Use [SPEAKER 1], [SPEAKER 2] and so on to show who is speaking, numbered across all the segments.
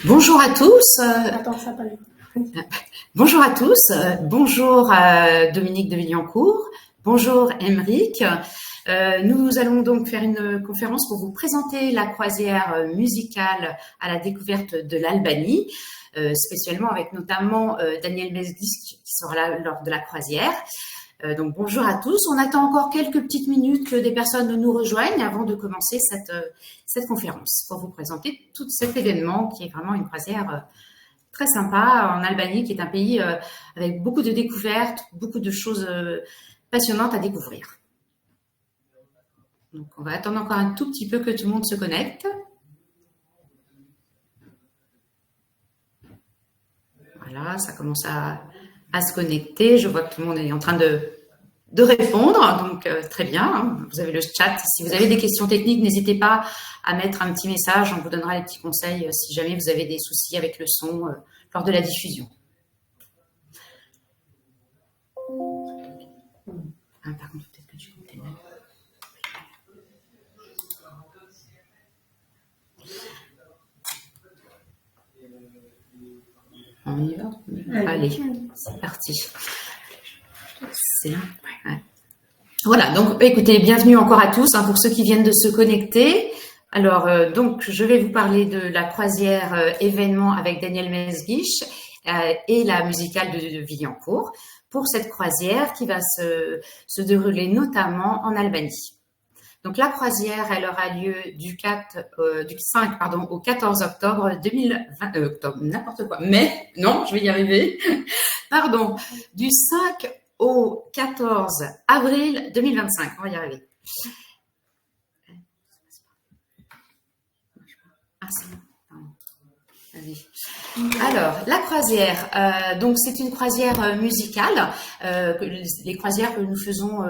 [SPEAKER 1] Bonjour à tous.
[SPEAKER 2] Attends, ça pas
[SPEAKER 1] Bonjour à tous. Bonjour Dominique de Villancourt. Bonjour Emeric. Nous allons donc faire une conférence pour vous présenter la croisière musicale à la découverte de l'Albanie, spécialement avec notamment Daniel Mesguich qui sera là lors de la croisière. Donc bonjour à tous. On attend encore quelques petites minutes que des personnes nous rejoignent avant de commencer cette conférence pour vous présenter tout cet événement qui est vraiment une croisière très sympa en Albanie, qui est un pays avec beaucoup de découvertes, beaucoup de choses passionnantes à découvrir. Donc on va attendre encore un tout petit peu que tout le monde se connecte. Voilà, ça commence à se connecter. Je vois que tout le monde est en train de répondre, donc très bien. Hein. Vous avez le chat. Si vous avez des questions techniques, n'hésitez pas à mettre un petit message. On vous donnera les petits conseils si jamais vous avez des soucis avec le son lors de la diffusion. Ah, par contre, peut-être que tu comptais même. On y va? Allez, c'est parti. Ouais. Voilà, donc écoutez, bienvenue encore à tous, pour ceux qui viennent de se connecter. Alors, donc, je vais vous parler de la croisière événement avec Daniel Mesguich et la musicale de Villancourt pour cette croisière qui va se dérouler notamment en Albanie. Donc, la croisière, elle aura lieu du 5 au 14 octobre 2020, octobre, n'importe quoi, mais, non, je vais y arriver, pardon, du 5 au 14 avril 2025, on va y arriver. Ah, c'est bon. Alors, la croisière, donc c'est une croisière musicale, les croisières que nous faisons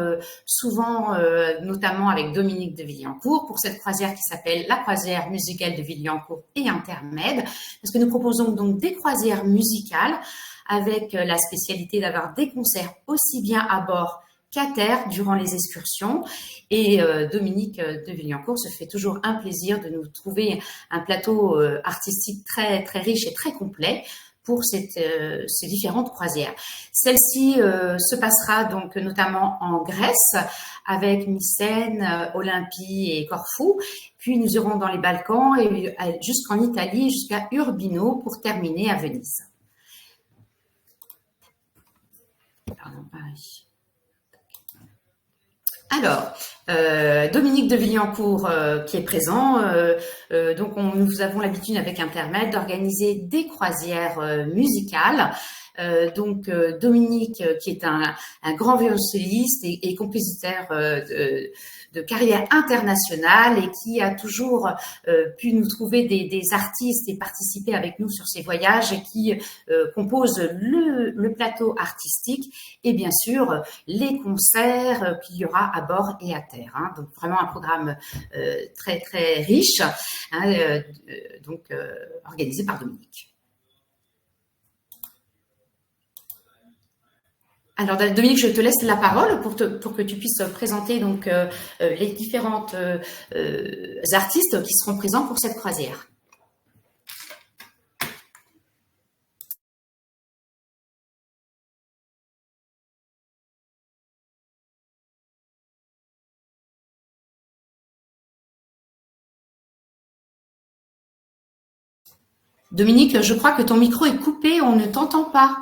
[SPEAKER 1] souvent, notamment avec Dominique de Villancourt, pour cette croisière qui s'appelle la croisière musicale de Villancourt et Intermède, parce que nous proposons donc des croisières musicales avec la spécialité d'avoir des concerts aussi bien à bord qu'à terre durant les excursions. Et Dominique de Villancourt se fait toujours un plaisir de nous trouver un plateau artistique très, très riche et très complet pour ces différentes croisières. Celle-ci se passera donc notamment en Grèce avec Mycène, Olympie et Corfou. Puis nous irons dans les Balkans et jusqu'en Italie, jusqu'à Urbino pour terminer à Venise. Pardon, Paris. Alors, Dominique de Villancourt qui est présent, donc nous avons l'habitude avec Intermède d'organiser des croisières musicales. Donc Dominique qui est un grand violoncelliste et compositeur de carrière internationale et qui a toujours pu nous trouver des artistes et participer avec nous sur ces voyages et qui compose le plateau artistique et bien sûr les concerts qu'il y aura à bord et à terre. Hein. Donc vraiment un programme très très riche, hein, organisé par Dominique. Alors Dominique, je te laisse la parole pour que tu puisses présenter donc les différentes artistes qui seront présents pour cette croisière. Dominique, je crois que ton micro est coupé, on ne t'entend pas.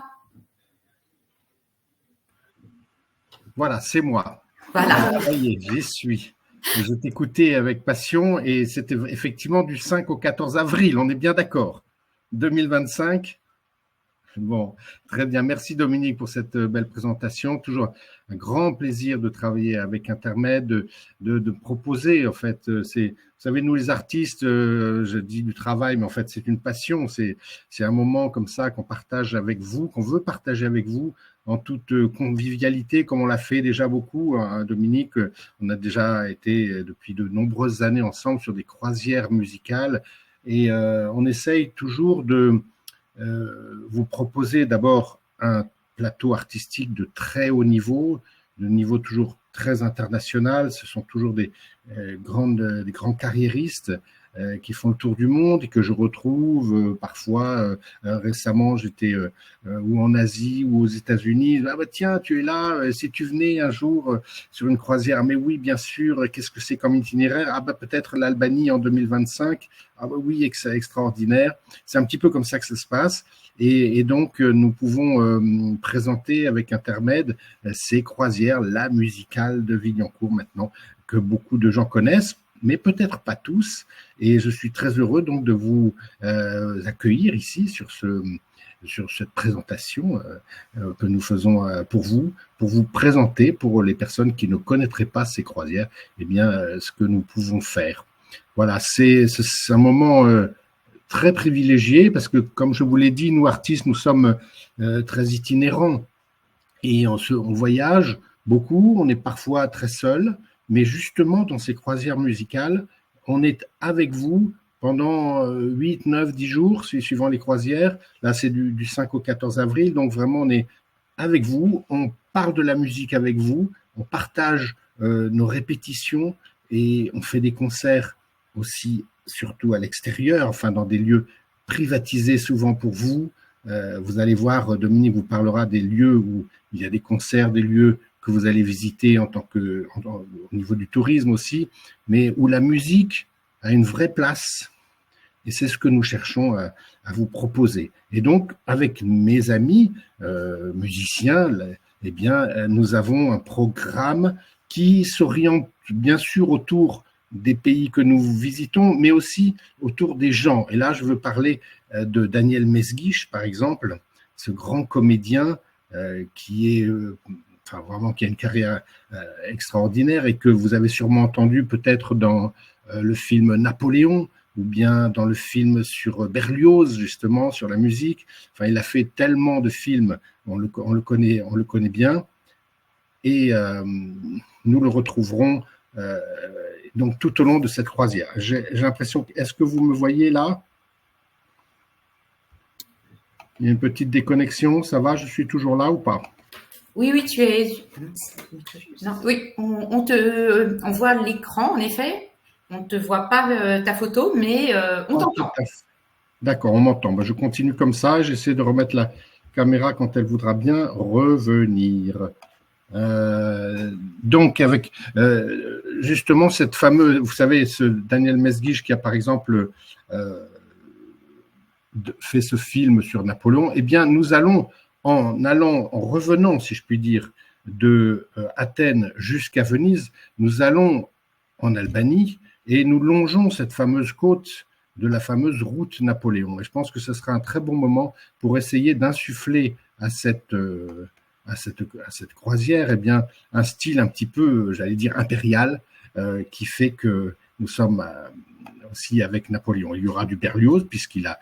[SPEAKER 3] Voilà, c'est moi.
[SPEAKER 1] Voilà.
[SPEAKER 3] Ça y est, j'y suis. Je t'écoutais avec passion et c'était effectivement du 5 au 14 avril, on est bien d'accord. 2025. Bon, très bien. Merci Dominique pour cette belle présentation. Toujours un grand plaisir de travailler avec Intermède, de proposer, en fait, vous savez, nous les artistes, je dis du travail, mais en fait, c'est une passion. C'est un moment comme ça qu'on partage avec vous, qu'on veut partager avec vous en toute convivialité, comme on l'a fait déjà beaucoup. Hein, Dominique, on a déjà été depuis de nombreuses années ensemble sur des croisières musicales et on essaye toujours de vous proposer d'abord un plateau artistique de très haut niveau, de niveau toujours très international. Ce sont toujours des grands carriéristes qui font le tour du monde et que je retrouve parfois. Récemment, j'étais ou en Asie ou aux États-Unis. Ah bah tiens, tu es là. Si tu venais un jour sur une croisière, mais oui, bien sûr. Qu'est-ce que c'est comme itinéraire? Ah bah peut-être l'Albanie en 2025. Ah bah oui, c'est extraordinaire. C'est un petit peu comme ça que ça se passe. Et donc, nous pouvons présenter avec Intermed ces croisières, la musicale de Vignancourt maintenant, que beaucoup de gens connaissent, mais peut-être pas tous. Et je suis très heureux donc de vous accueillir ici sur cette présentation que nous faisons pour vous présenter, pour les personnes qui ne connaîtraient pas ces croisières, eh bien, ce que nous pouvons faire. Voilà, c'est un moment très privilégié parce que, comme je vous l'ai dit, nous artistes, nous sommes très itinérants et on voyage beaucoup, on est parfois très seul, mais justement dans ces croisières musicales, on est avec vous pendant 8, 9, 10 jours, suivant les croisières. Là, c'est du 5 au 14 avril, donc vraiment, on est avec vous, on parle de la musique avec vous, on partage nos répétitions et on fait des concerts aussi, surtout à l'extérieur, enfin dans des lieux privatisés souvent pour vous. Vous allez voir, Dominique vous parlera des lieux où il y a des concerts, des lieux que vous allez visiter au niveau du tourisme aussi, mais où la musique a une vraie place. Et c'est ce que nous cherchons à vous proposer. Et donc, avec mes amis musiciens, eh bien, nous avons un programme qui s'oriente bien sûr autour des pays que nous visitons, mais aussi autour des gens. Et là, je veux parler de Daniel Mesguich, par exemple, ce grand comédien qui est vraiment qui a une carrière extraordinaire et que vous avez sûrement entendu peut-être dans le film Napoléon ou bien dans le film sur Berlioz, justement, sur la musique. Enfin, il a fait tellement de films, on le connaît bien. Et nous le retrouverons donc tout au long de cette croisière. J'ai l'impression, est-ce que vous me voyez là? Il y a une petite déconnexion, ça va? Je suis toujours là ou pas?
[SPEAKER 1] Oui, tu es. Non, oui, on voit l'écran, en effet. On ne te voit pas ta photo, mais on t'entend.
[SPEAKER 3] D'accord, on m'entend. Je continue comme ça. J'essaie de remettre la caméra quand elle voudra bien revenir. Donc, avec justement cette fameuse, vous savez, ce Daniel Mesguich qui a par exemple fait ce film sur Napoléon, eh bien, nous allons, en revenant, si je puis dire, de Athènes jusqu'à Venise, nous allons en Albanie et nous longeons cette fameuse côte de la fameuse route Napoléon. Et je pense que ce sera un très bon moment pour essayer d'insuffler à cette croisière, eh bien, un style un petit peu, j'allais dire, impérial, qui fait que nous sommes aussi avec Napoléon. Il y aura du Berlioz, puisqu'il a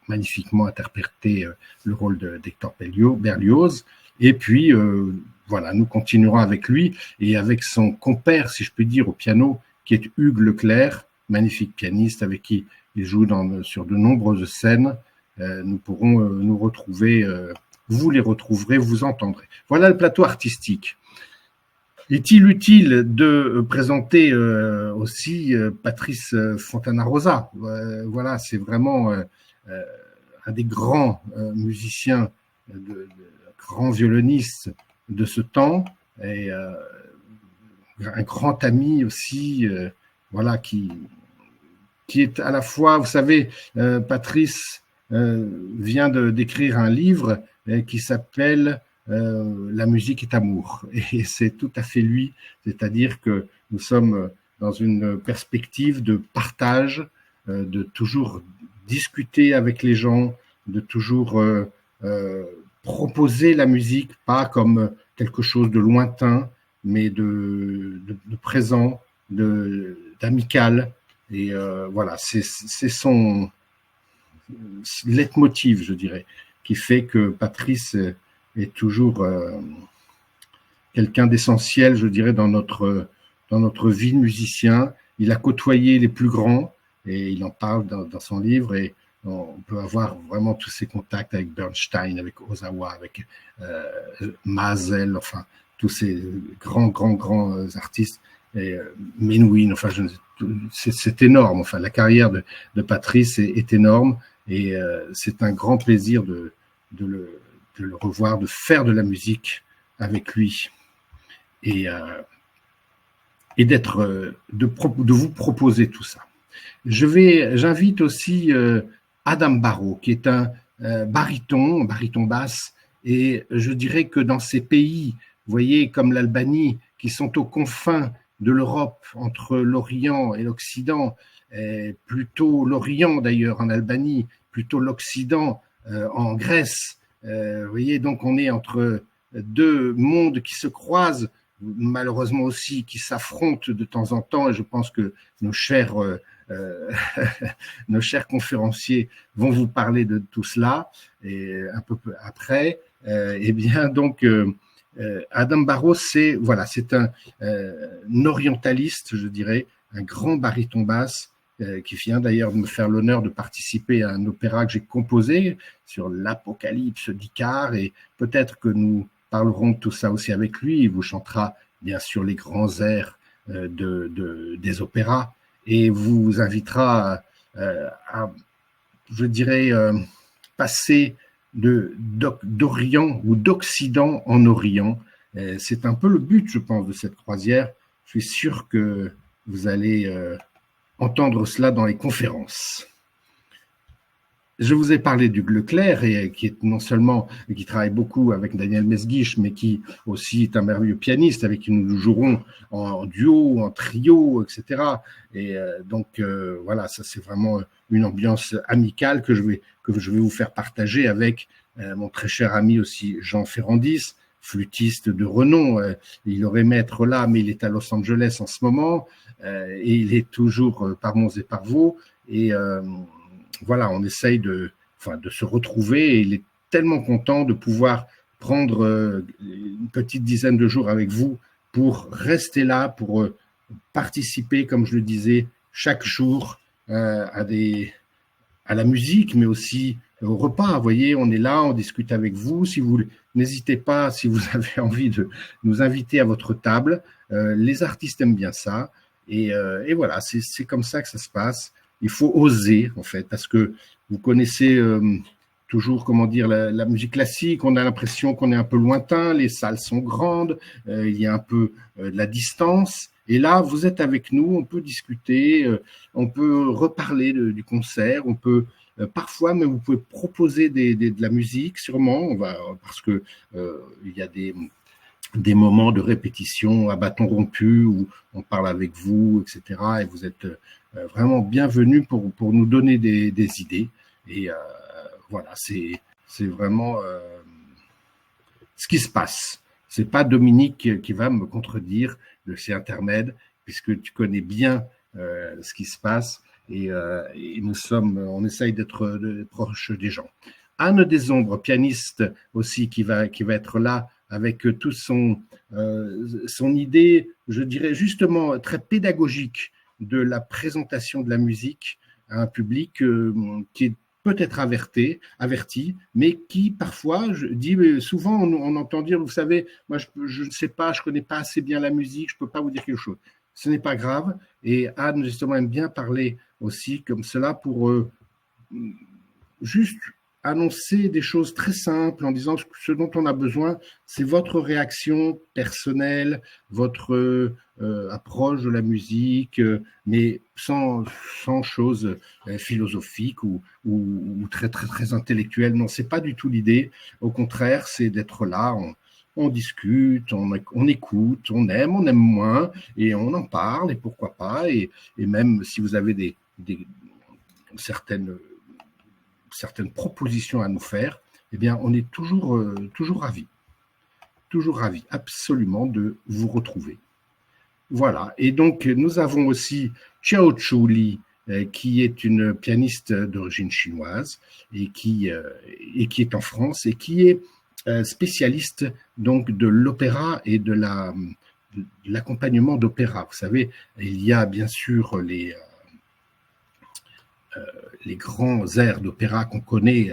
[SPEAKER 3] magnifiquement interprété le rôle d'Hector Berlioz. Et puis, voilà, nous continuerons avec lui et avec son compère, si je puis dire, au piano, qui est Hugues Leclerc, magnifique pianiste avec qui il joue sur de nombreuses scènes. Nous pourrons nous retrouver, vous les retrouverez, vous entendrez. Voilà le plateau artistique. Est-il utile de présenter aussi Patrice Fontana-Rosa? Voilà, c'est vraiment un des grands musiciens, grands violonistes de ce temps, et un grand ami aussi, voilà, qui est à la fois, vous savez, Patrice vient d'écrire un livre qui s'appelle La musique est amour. Et c'est tout à fait lui, c'est-à-dire que nous sommes dans une perspective de partage, de toujours discuter avec les gens, de toujours proposer la musique, pas comme quelque chose de lointain, mais de présent, d'amical. Et voilà, c'est son leitmotiv, je dirais, qui fait que Patrice est toujours quelqu'un d'essentiel, je dirais, dans notre vie de musicien. Il a côtoyé les plus grands et il en parle dans son livre, et on peut avoir vraiment tous ces contacts avec Bernstein, avec Ozawa, avec Mazel, enfin tous ces grands artistes. Menuhin, enfin, c'est énorme. Enfin, la carrière de Patrice est énorme et c'est un grand plaisir de le revoir, de faire de la musique avec lui et de vous proposer tout ça. J'invite aussi Adam Barrow, qui est un baryton basse, et je dirais que dans ces pays, vous voyez, comme l'Albanie, qui sont aux confins de l'Europe, entre l'Orient et l'Occident, plutôt l'Orient d'ailleurs en Albanie, plutôt l'Occident en Grèce, vous voyez, donc on est entre deux mondes qui se croisent, malheureusement aussi qui s'affrontent de temps en temps, et je pense que nos chers nos chers conférenciers vont vous parler de tout cela et un peu après. Eh bien, donc, Adam Barrow, c'est un orientaliste, je dirais, un grand baryton basse qui vient d'ailleurs de me faire l'honneur de participer à un opéra que j'ai composé sur l'Apocalypse d'Icare, et peut-être que nous parlerons de tout ça aussi avec lui. Il vous chantera bien sûr les grands airs des opéras et vous invitera à je dirais, passer d'Orient ou d'Occident en Orient. C'est un peu le but, je pense, de cette croisière. Je suis sûr que vous allez entendre cela dans les conférences. Je vous ai parlé d'Hugues Leclerc, qui est non seulement qui travaille beaucoup avec Daniel Mesguich, mais qui aussi est un merveilleux pianiste avec qui nous jouerons en duo, en trio, etc. Et donc voilà, ça c'est vraiment une ambiance amicale que je vais vous faire partager avec mon très cher ami aussi Jean Ferrandis, flûtiste de renom. Il aurait aimé être là, mais il est à Los Angeles en ce moment et il est toujours par Mons et par Vaux. Et voilà, on essaye de se retrouver et il est tellement content de pouvoir prendre une petite dizaine de jours avec vous pour rester là, pour participer, comme je le disais, chaque jour à la musique, mais aussi au repas. Vous voyez, on est là, on discute avec vous. Si vous n'hésitez pas, si vous avez envie de nous inviter à votre table, les artistes aiment bien ça. Et voilà, c'est comme ça que ça se passe. Il faut oser, en fait, parce que vous connaissez toujours, comment dire, la musique classique. On a l'impression qu'on est un peu lointain, les salles sont grandes, il y a un peu de la distance. Et là, vous êtes avec nous, on peut discuter, on peut reparler du concert, on peut parfois, mais vous pouvez proposer de la musique, sûrement, parce que il y a des moments de répétition à bâton rompu où on parle avec vous, etc. Et vous êtes vraiment bienvenus pour nous donner des idées. Et voilà, c'est vraiment ce qui se passe. C'est pas Dominique qui va me contredire de ces intermèdes, puisque tu connais bien ce qui se passe et on essaye d'être proche des gens. Anne Desombres, pianiste aussi, qui va être là avec toute son idée, je dirais justement très pédagogique de la présentation de la musique à un public qui est peut-être averti, mais qui parfois, souvent on entend dire, vous savez, moi je ne sais pas, je ne connais pas assez bien la musique, je ne peux pas vous dire quelque chose. Ce n'est pas grave, et Anne justement aime bien parler aussi comme cela pour juste annoncer des choses très simples en disant que ce dont on a besoin, c'est votre réaction personnelle, votre approche de la musique, mais sans choses philosophiques ou très, très, très intellectuelles. Non, c'est pas du tout l'idée. Au contraire, c'est d'être là, on discute, on écoute, on aime moins, et on en parle, et pourquoi pas, et même si vous avez certaines propositions à nous faire, eh bien, on est toujours ravis, absolument, de vous retrouver. Voilà. Et donc, nous avons aussi Xiao Chu qui est une pianiste d'origine chinoise et qui est en France et qui est spécialiste donc de l'opéra et de l'accompagnement d'opéra. Vous savez, il y a bien sûr les grands airs d'opéra qu'on connaît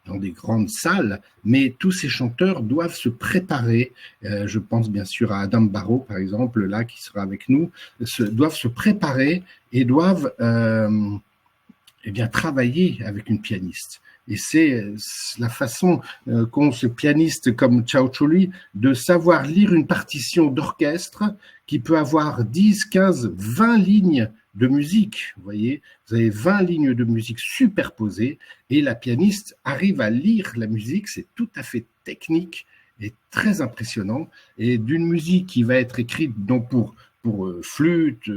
[SPEAKER 3] dans des grandes salles, mais tous ces chanteurs doivent se préparer. Je pense bien sûr à Adam Barrow, par exemple, là, qui sera avec nous, doivent se préparer et doivent eh bien, travailler avec une pianiste. Et c'est la façon qu'ont ce pianiste comme Ciaucioli de savoir lire une partition d'orchestre qui peut avoir 10, 15, 20 lignes de musique. Vous voyez, vous avez 20 lignes de musique superposées et la pianiste arrive à lire la musique. C'est tout à fait technique et très impressionnant. Et d'une musique qui va être écrite donc pour flûte,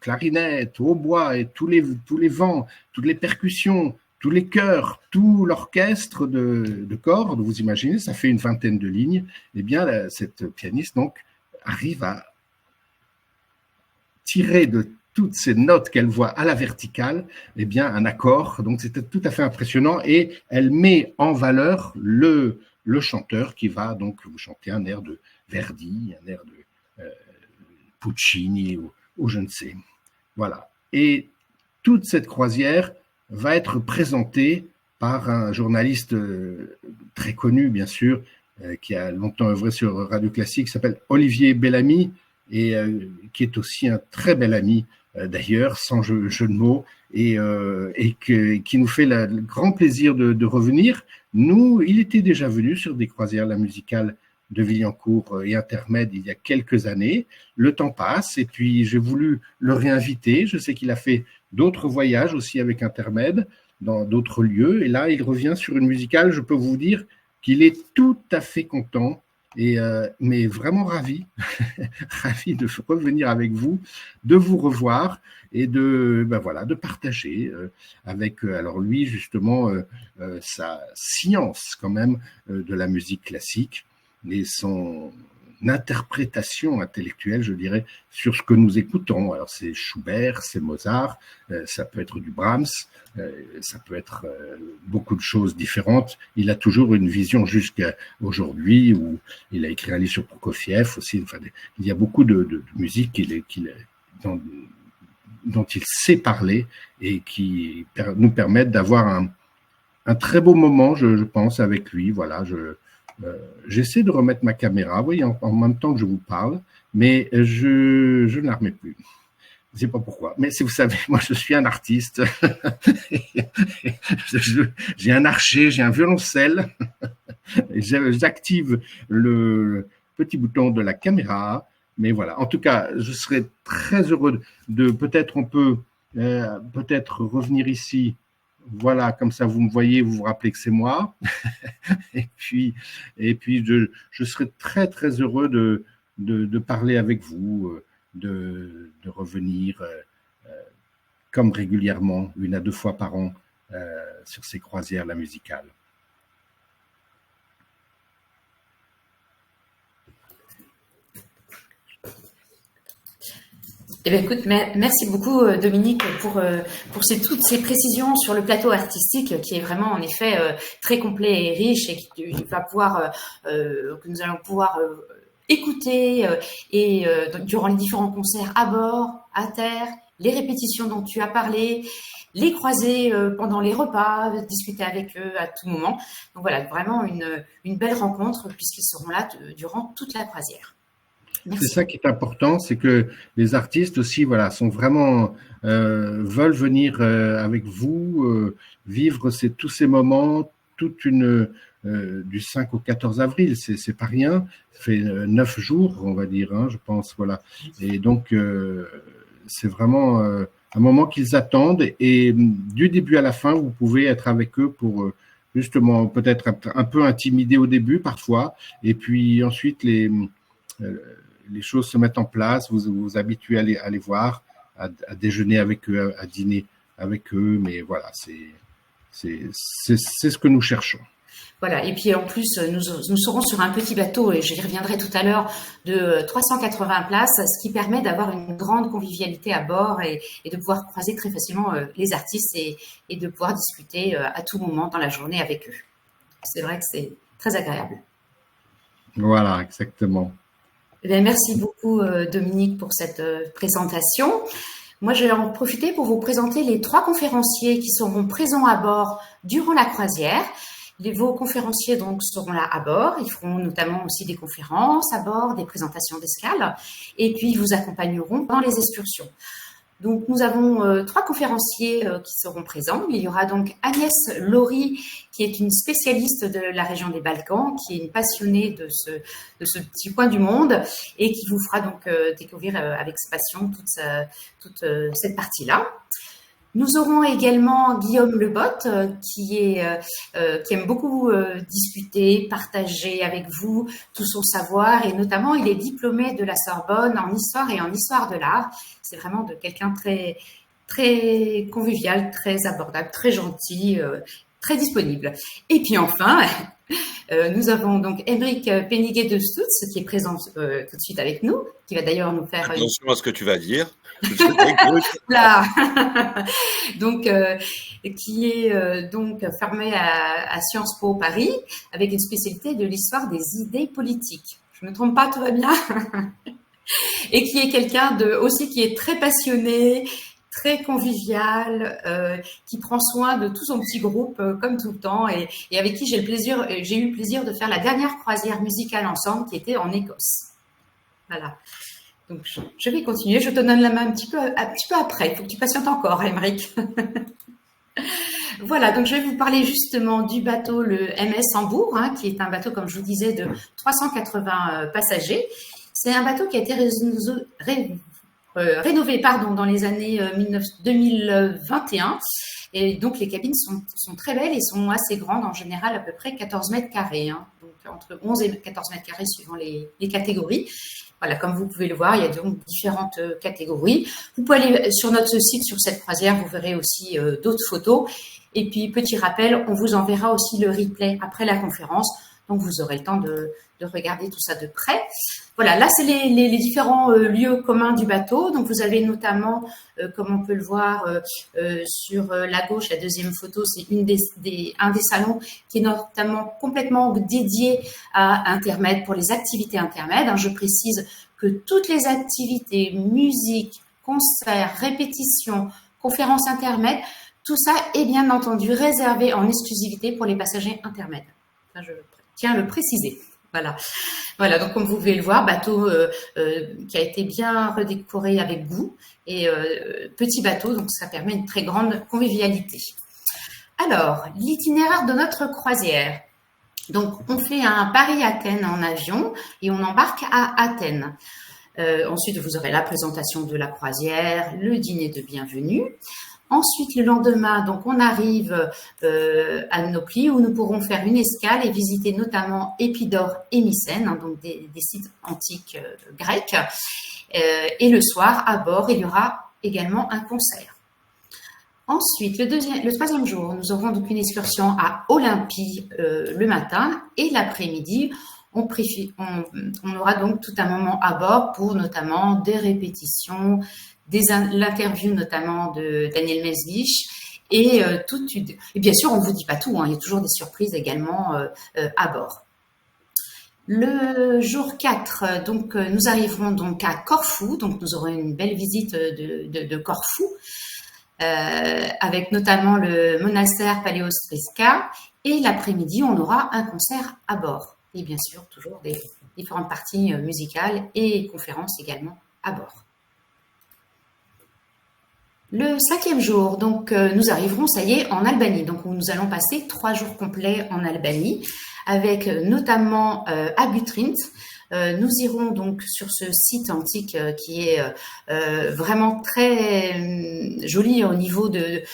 [SPEAKER 3] clarinette, hautbois et tous les vents, toutes les percussions, tous les chœurs, tout l'orchestre de cordes, vous imaginez, ça fait une vingtaine de lignes. Eh bien, cette pianiste donc arrive à tirer de toutes ces notes qu'elle voit à la verticale, eh bien, un accord. Donc, c'était tout à fait impressionnant et elle met en valeur le chanteur qui va donc vous chanter un air de Verdi, un air de Puccini ou je ne sais. Voilà. Et toute cette croisière va être présentée par un journaliste très connu, bien sûr, qui a longtemps œuvré sur Radio Classique, qui s'appelle Olivier Bellamy, et qui est aussi un très bel ami, d'ailleurs, sans jeu de mots, et qui nous fait le grand plaisir de revenir. Nous, il était déjà venu sur des croisières La Musicale de Villancourt et Intermède il y a quelques années. Le temps passe et puis j'ai voulu le réinviter. Je sais qu'il a fait d'autres voyages aussi avec Intermède dans d'autres lieux. Et là, il revient sur une musicale. Je peux vous dire qu'il est tout à fait content, mais vraiment ravi, ravi de revenir avec vous, de vous revoir et de partager avec, alors lui, justement, sa science quand même de la musique classique et son interprétation intellectuelle, je dirais, sur ce que nous écoutons. Alors c'est Schubert, c'est Mozart, ça peut être du Brahms, ça peut être beaucoup de choses différentes. Il a toujours une vision jusqu'à aujourd'hui, où il a écrit un livre sur Prokofiev aussi. Enfin, il y a beaucoup de musique dont il sait parler et qui nous permettent d'avoir un très beau moment, je pense, avec lui. Voilà, j'essaie de remettre ma caméra, vous voyez, en même temps que je vous parle, mais je ne la remets plus. Je ne sais pas pourquoi. Mais si vous savez, moi, je suis un artiste. J'ai un archet, j'ai un violoncelle. J'active le petit bouton de la caméra. Mais voilà. En tout cas, je serais très heureux de peut-être on peut peut-être revenir ici. Voilà, comme ça vous me voyez, vous vous rappelez que c'est moi. et puis je serais très très heureux de parler avec vous, de revenir comme régulièrement, 1 à 2 fois par an, sur ces croisières La Musicale.
[SPEAKER 1] Eh bien, écoute, merci beaucoup Dominique pour toutes ces précisions sur le plateau artistique qui est vraiment en effet très complet et riche et que nous allons pouvoir écouter durant les différents concerts à bord, à terre, les répétitions dont tu as parlé, les croiser pendant les repas, discuter avec eux à tout moment. Donc voilà, vraiment une belle rencontre puisqu'ils seront là durant toute la croisière.
[SPEAKER 3] Merci. C'est ça qui est important, c'est que les artistes aussi, voilà, sont vraiment veulent venir avec vous, vivre tous ces moments, du 5 au 14 avril, c'est pas rien, ça fait 9 jours, on va dire, hein, je pense, voilà. Et donc c'est vraiment un moment qu'ils attendent et du début à la fin, vous pouvez être avec eux pour justement peut-être un peu intimider au début parfois, et puis ensuite les choses se mettent en place, vous vous habituez à les voir, à déjeuner avec eux, à dîner avec eux, mais voilà, c'est ce que nous cherchons.
[SPEAKER 1] Voilà, et puis en plus, nous serons sur un petit bateau, et j'y reviendrai tout à l'heure, de 380 places, ce qui permet d'avoir une grande convivialité à bord et de pouvoir croiser très facilement les artistes et de pouvoir discuter à tout moment dans la journée avec eux. C'est vrai que c'est très agréable.
[SPEAKER 3] Voilà, exactement.
[SPEAKER 1] Eh bien, merci beaucoup Dominique pour cette présentation. Moi, je vais en profiter pour vous présenter les 3 conférenciers qui seront présents à bord durant la croisière. Vos conférenciers donc seront là à bord. Ils feront notamment aussi des conférences à bord, des présentations d'escale, et puis ils vous accompagneront dans les excursions. Donc, nous avons 3 conférenciers qui seront présents. Il y aura donc Agnès Laurie, qui est une spécialiste de la région des Balkans, qui est une passionnée de ce petit coin du monde et qui vous fera donc découvrir avec passion toute cette partie-là. Nous aurons également Guillaume Lebotte, qui aime beaucoup discuter, partager avec vous tout son savoir, et notamment il est diplômé de la Sorbonne en histoire et en histoire de l'art. C'est vraiment de quelqu'un très, très convivial, très abordable, très gentil, très disponible. Et puis enfin, nous avons donc Émeric Péniguet de Stutz, qui est présent tout de suite avec nous, qui va d'ailleurs nous faire...
[SPEAKER 2] Attention à ce que tu vas dire.
[SPEAKER 1] Là. Donc, qui est donc formé à Sciences Po Paris, avec une spécialité de l'histoire des idées politiques. Je ne me trompe pas, tout va bien. Et qui est quelqu'un aussi qui est très passionné, très convivial, qui prend soin de tout son petit groupe comme tout le temps, et avec qui j'ai eu le plaisir de faire la dernière croisière musicale ensemble, qui était en Écosse. Voilà. Donc, je vais continuer. Je te donne la main un petit peu après. Il faut que tu patientes encore, Émeric. Voilà, donc je vais vous parler justement du bateau, le MS Hambourg, qui est un bateau, comme je vous disais, de 380 passagers. C'est un bateau qui a été rénové dans les années 2021. Et donc, les cabines sont très belles et sont assez grandes, en général à peu près 14 mètres carrés. Donc, entre 11 et 14 mètres carrés suivant les catégories. Voilà, comme vous pouvez le voir, il y a donc différentes catégories. Vous pouvez aller sur notre site, sur cette croisière, vous verrez aussi d'autres photos. Et puis, petit rappel, on vous enverra aussi le replay après la conférence. Donc, vous aurez le temps de regarder tout ça de près. Voilà, là, c'est les différents lieux communs du bateau. Donc, vous avez notamment, comme on peut le voir sur la gauche, la deuxième photo, c'est un des salons qui est notamment complètement dédié à intermède, pour les activités intermèdes. Je précise que toutes les activités, musique, concerts, répétitions, conférences intermèdes, tout ça est bien entendu réservé en exclusivité pour les passagers intermèdes. Ça, je tiens à le préciser. Voilà, donc comme vous pouvez le voir, bateau qui a été bien redécoré avec goût, et petit bateau, donc ça permet une très grande convivialité. Alors, l'itinéraire de notre croisière. Donc, on fait un Paris-Athènes en avion et on embarque à Athènes. Ensuite, vous aurez la présentation de la croisière, le dîner de bienvenue. Ensuite, le lendemain, donc on arrive à Nopli, où nous pourrons faire une escale et visiter notamment Épidore et Mycène, donc des sites antiques grecs. Et le soir, à bord, il y aura également un concert. Ensuite, le troisième jour, nous aurons donc une excursion à Olympie le matin, et l'après-midi, on aura donc tout un moment à bord pour notamment des répétitions, l'interview notamment de Daniel Meslich, et bien sûr, on ne vous dit pas tout, il y a toujours des surprises également à bord. Le jour 4, donc, nous arriverons donc à Corfou, donc nous aurons une belle visite de Corfou, avec notamment le monastère Paléostrisca, et l'après-midi, on aura un concert à bord. Et bien sûr, toujours des différentes parties musicales et conférences également à bord. Le 5e jour, donc, nous arriverons, ça y est, en Albanie. Donc, nous allons passer 3 jours complets en Albanie, avec notamment à Butrint. Nous irons donc sur ce site antique qui est vraiment très joli au niveau des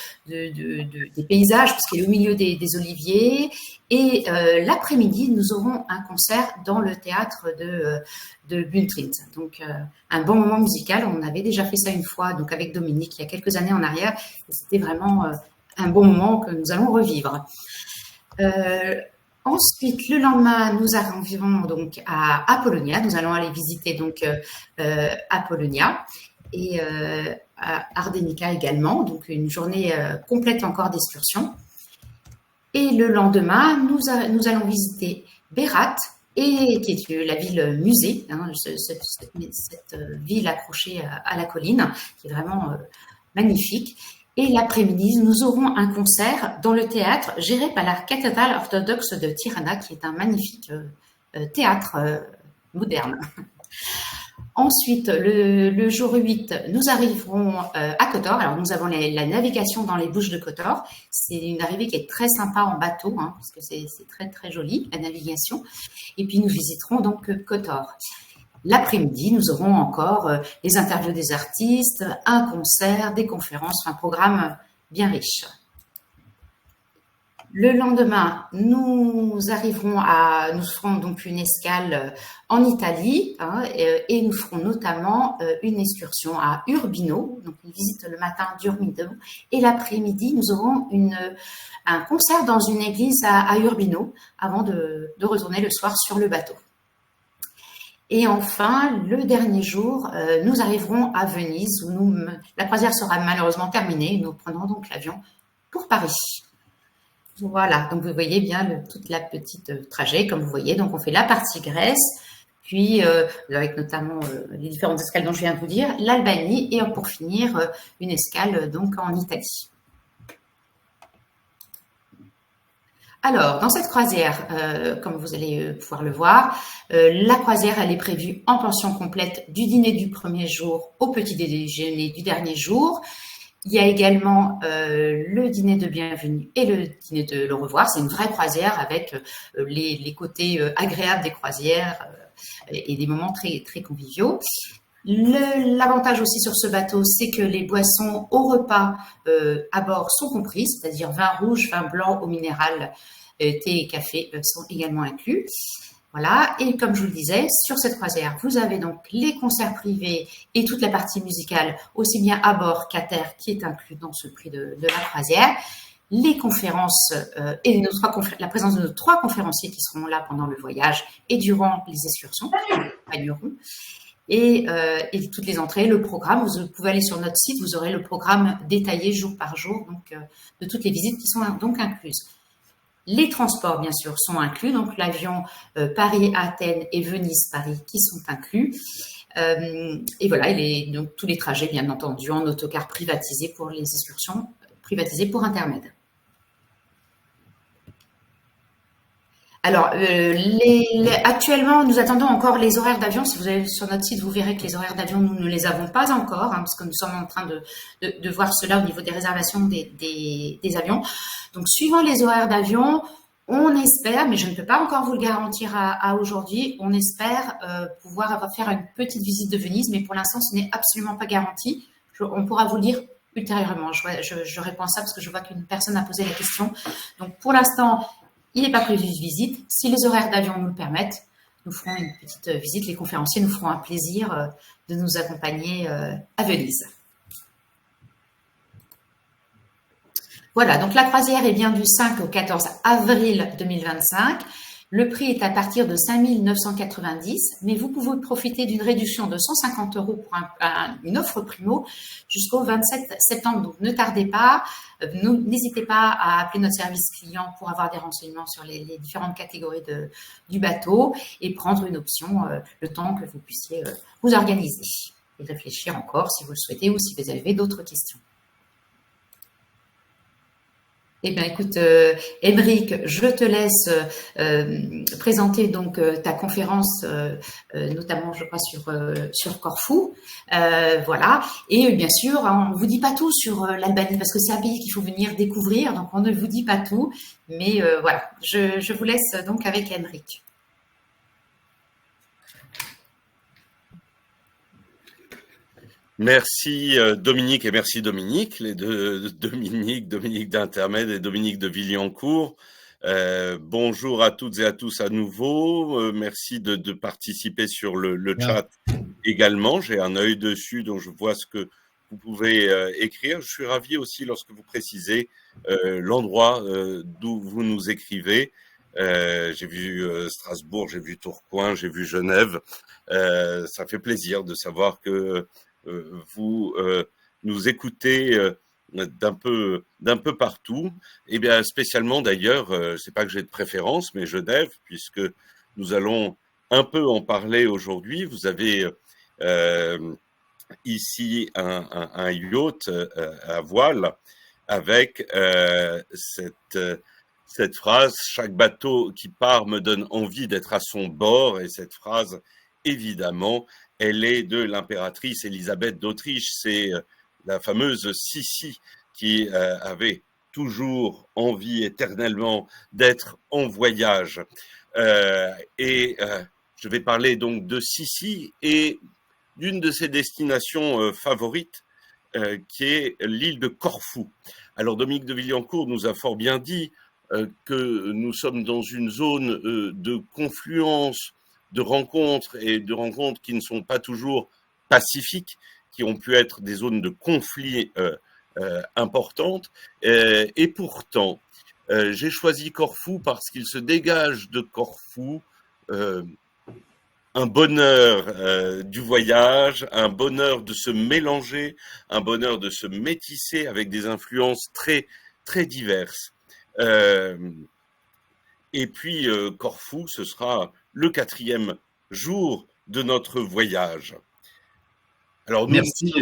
[SPEAKER 1] paysages, puisqu'il est au milieu des oliviers. Et l'après-midi, nous aurons un concert dans le théâtre de Butrint. Donc, un bon moment musical. On avait déjà fait ça une fois, donc avec Dominique, il y a quelques années en arrière. C'était vraiment un bon moment que nous allons revivre. Ensuite, le lendemain, nous arrivons donc à Apollonia. Nous allons aller visiter donc Apollonia et à Ardenica également. Donc, une journée complète encore d'excursion. Et le lendemain, nous allons visiter Berat, et qui est la ville musée, hein, cette ville accrochée à la colline, qui est vraiment magnifique. Et l'après-midi, nous aurons un concert dans le théâtre géré par la cathédrale orthodoxe de Tirana, qui est un magnifique théâtre moderne. Ensuite, le jour 8, nous arriverons à Kotor. Alors, nous avons la navigation dans les Bouches de Kotor. C'est une arrivée qui est très sympa en bateau, hein, parce que c'est très, très joli, la navigation. Et puis, nous visiterons donc Kotor. L'après-midi, nous aurons encore les interviews des artistes, un concert, des conférences, un programme bien riche. Le lendemain, nous ferons donc une escale en Italie, hein, et nous ferons notamment une excursion à Urbino, donc une visite le matin d'Urbino, et l'après-midi, nous aurons un concert dans une église à Urbino avant de retourner le soir sur le bateau. Et enfin, le dernier jour, nous arriverons à Venise, où la croisière sera malheureusement terminée, et nous prendrons donc l'avion pour Paris. Voilà, donc vous voyez bien toute la petite trajet, comme vous voyez. Donc on fait la partie Grèce, puis avec notamment les différentes escales dont je viens de vous dire, l'Albanie, et pour finir, une escale donc en Italie. Alors, dans cette croisière, comme vous allez pouvoir le voir, la croisière, elle est prévue en pension complète du dîner du premier jour au petit déjeuner du dernier jour. Il y a également le dîner de bienvenue et le dîner de le revoir. C'est une vraie croisière avec les côtés agréables des croisières et des moments très, très conviviaux. L'avantage aussi sur ce bateau, c'est que les boissons au repas à bord sont comprises, c'est-à-dire vin rouge, vin blanc, eau minérale, thé et café sont également inclus. Voilà, et comme je vous le disais, sur cette croisière, vous avez donc les concerts privés et toute la partie musicale, aussi bien à bord qu'à terre, qui est inclus dans ce prix de la croisière. Les conférences et la présence de nos 3 conférenciers qui seront là pendant le voyage et durant les excursions, et toutes les entrées, le programme. Vous pouvez aller sur notre site, vous aurez le programme détaillé jour par jour, donc de toutes les visites qui sont donc incluses. Les transports, bien sûr, sont inclus, donc l'avion Paris-Athènes et Venise-Paris qui sont inclus. Et voilà, donc tous les trajets, bien entendu, en autocar privatisé pour les excursions, privatisé pour intermède. Alors, actuellement, nous attendons encore les horaires d'avion. Si vous allez sur notre site, vous verrez que les horaires d'avion, nous ne les avons pas encore, hein, parce que nous sommes en train de voir cela au niveau des réservations des avions. Donc, suivant les horaires d'avion, on espère, mais je ne peux pas encore vous le garantir à aujourd'hui, on espère pouvoir faire une petite visite de Venise, mais pour l'instant, ce n'est absolument pas garanti. On pourra vous le dire ultérieurement. Je réponds à ça parce que je vois qu'une personne a posé la question. Donc, pour l'instant, il n'est pas prévu de visite. Si les horaires d'avion nous le permettent, nous ferons une petite visite. Les conférenciers nous feront un plaisir de nous accompagner à Venise. Voilà, donc la croisière est bien du 5 au 14 avril 2025. Le prix est à partir de 5 990, mais vous pouvez profiter d'une réduction de 150 € pour une offre primo jusqu'au 27 septembre. Donc, ne tardez pas, n'hésitez pas à appeler notre service client pour avoir des renseignements sur les différentes catégories du bateau et prendre une option le temps que vous puissiez vous organiser et réfléchir encore si vous le souhaitez ou si vous avez d'autres questions. Eh bien, écoute, Émeric, je te laisse présenter donc ta conférence, notamment, je crois, sur Corfou. Voilà. Et bien sûr, on ne vous dit pas tout sur l'Albanie parce que c'est un pays qu'il faut venir découvrir, donc on ne vous dit pas tout. Mais voilà, je vous laisse donc avec Émeric.
[SPEAKER 2] Merci Dominique et merci Dominique, les deux Dominique d'Intermède et Dominique de Villiancourt. Bonjour à toutes et à tous à nouveau. Merci de participer sur le chat également. J'ai un œil dessus, donc je vois ce que vous pouvez écrire. Je suis ravi aussi lorsque vous précisez l'endroit d'où vous nous écrivez. J'ai vu Strasbourg, j'ai vu Tourcoing, j'ai vu Genève. Ça fait plaisir de savoir que vous nous écoutez d'un peu partout, et bien spécialement d'ailleurs, c'est pas que j'ai de préférence, mais Genève, puisque Nous allons un peu en parler aujourd'hui. Vous avez ici un yacht à voile avec cette phrase « Chaque bateau qui part me donne envie d'être à son bord ». Et cette phrase, évidemment, elle est de l'impératrice Élisabeth d'Autriche. C'est la fameuse Sissi qui avait toujours envie éternellement d'être en voyage. Je vais parler donc de Sissi et d'une de ses destinations favorites, qui est l'île de Corfou. Alors Dominique de Villancourt nous a fort bien dit que nous sommes dans une zone de confluence, de rencontres, et de rencontres qui ne sont pas toujours pacifiques, qui ont pu être des zones de conflit importantes. Et pourtant, j'ai choisi Corfou parce qu'il se dégage de Corfou un bonheur du voyage, un bonheur de se mélanger, un bonheur de se métisser avec des influences très, très diverses. Et puis, Corfou, ce sera le 4e jour de notre voyage.
[SPEAKER 3] Alors merci,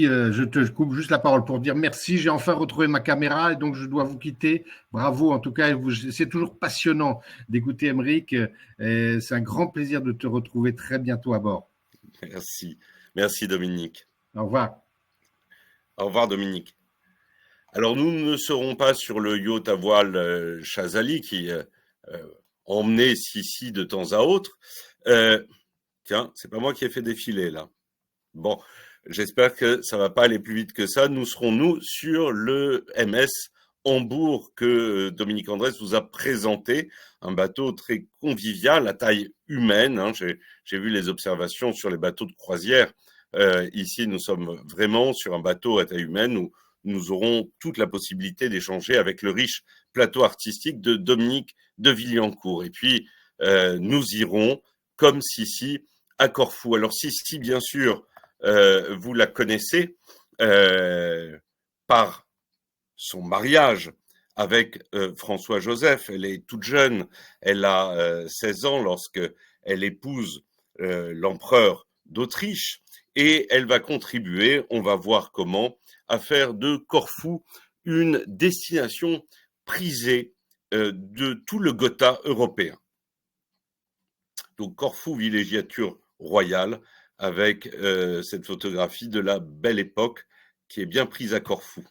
[SPEAKER 3] je te coupe juste la parole pour dire merci, j'ai enfin retrouvé ma caméra et donc je dois vous quitter. Bravo, en tout cas, c'est toujours passionnant d'écouter Aymeric. C'est un grand plaisir de te retrouver très bientôt à bord.
[SPEAKER 2] Merci Dominique.
[SPEAKER 3] Au revoir.
[SPEAKER 2] Au revoir Dominique. Alors nous ne serons pas sur le yacht à voile Chazali qui emmenait Sissi de temps à autre. Tiens, c'est pas moi qui ai fait défiler là. Bon, j'espère que ça va pas aller plus vite que ça. Nous serons, sur le MS Hambourg que Dominique Andrès vous a présenté, un bateau très convivial, à taille humaine. Hein. J'ai vu les observations sur les bateaux de croisière. Ici, nous sommes vraiment sur un bateau à taille humaine où nous aurons toute la possibilité d'échanger avec le riche plateau artistique de Dominique de Villancourt. Et puis, nous irons, comme Sissi, à Corfou. Alors Sissi, bien sûr, vous la connaissez par son mariage avec François-Joseph. Elle est toute jeune, elle a 16 ans lorsque elle épouse l'empereur d'Autriche et elle va contribuer, on va voir comment, à faire de Corfou une destination prisée de tout le Gotha européen. Donc Corfou, villégiature royale, avec cette photographie de la belle époque qui est bien prise à Corfou.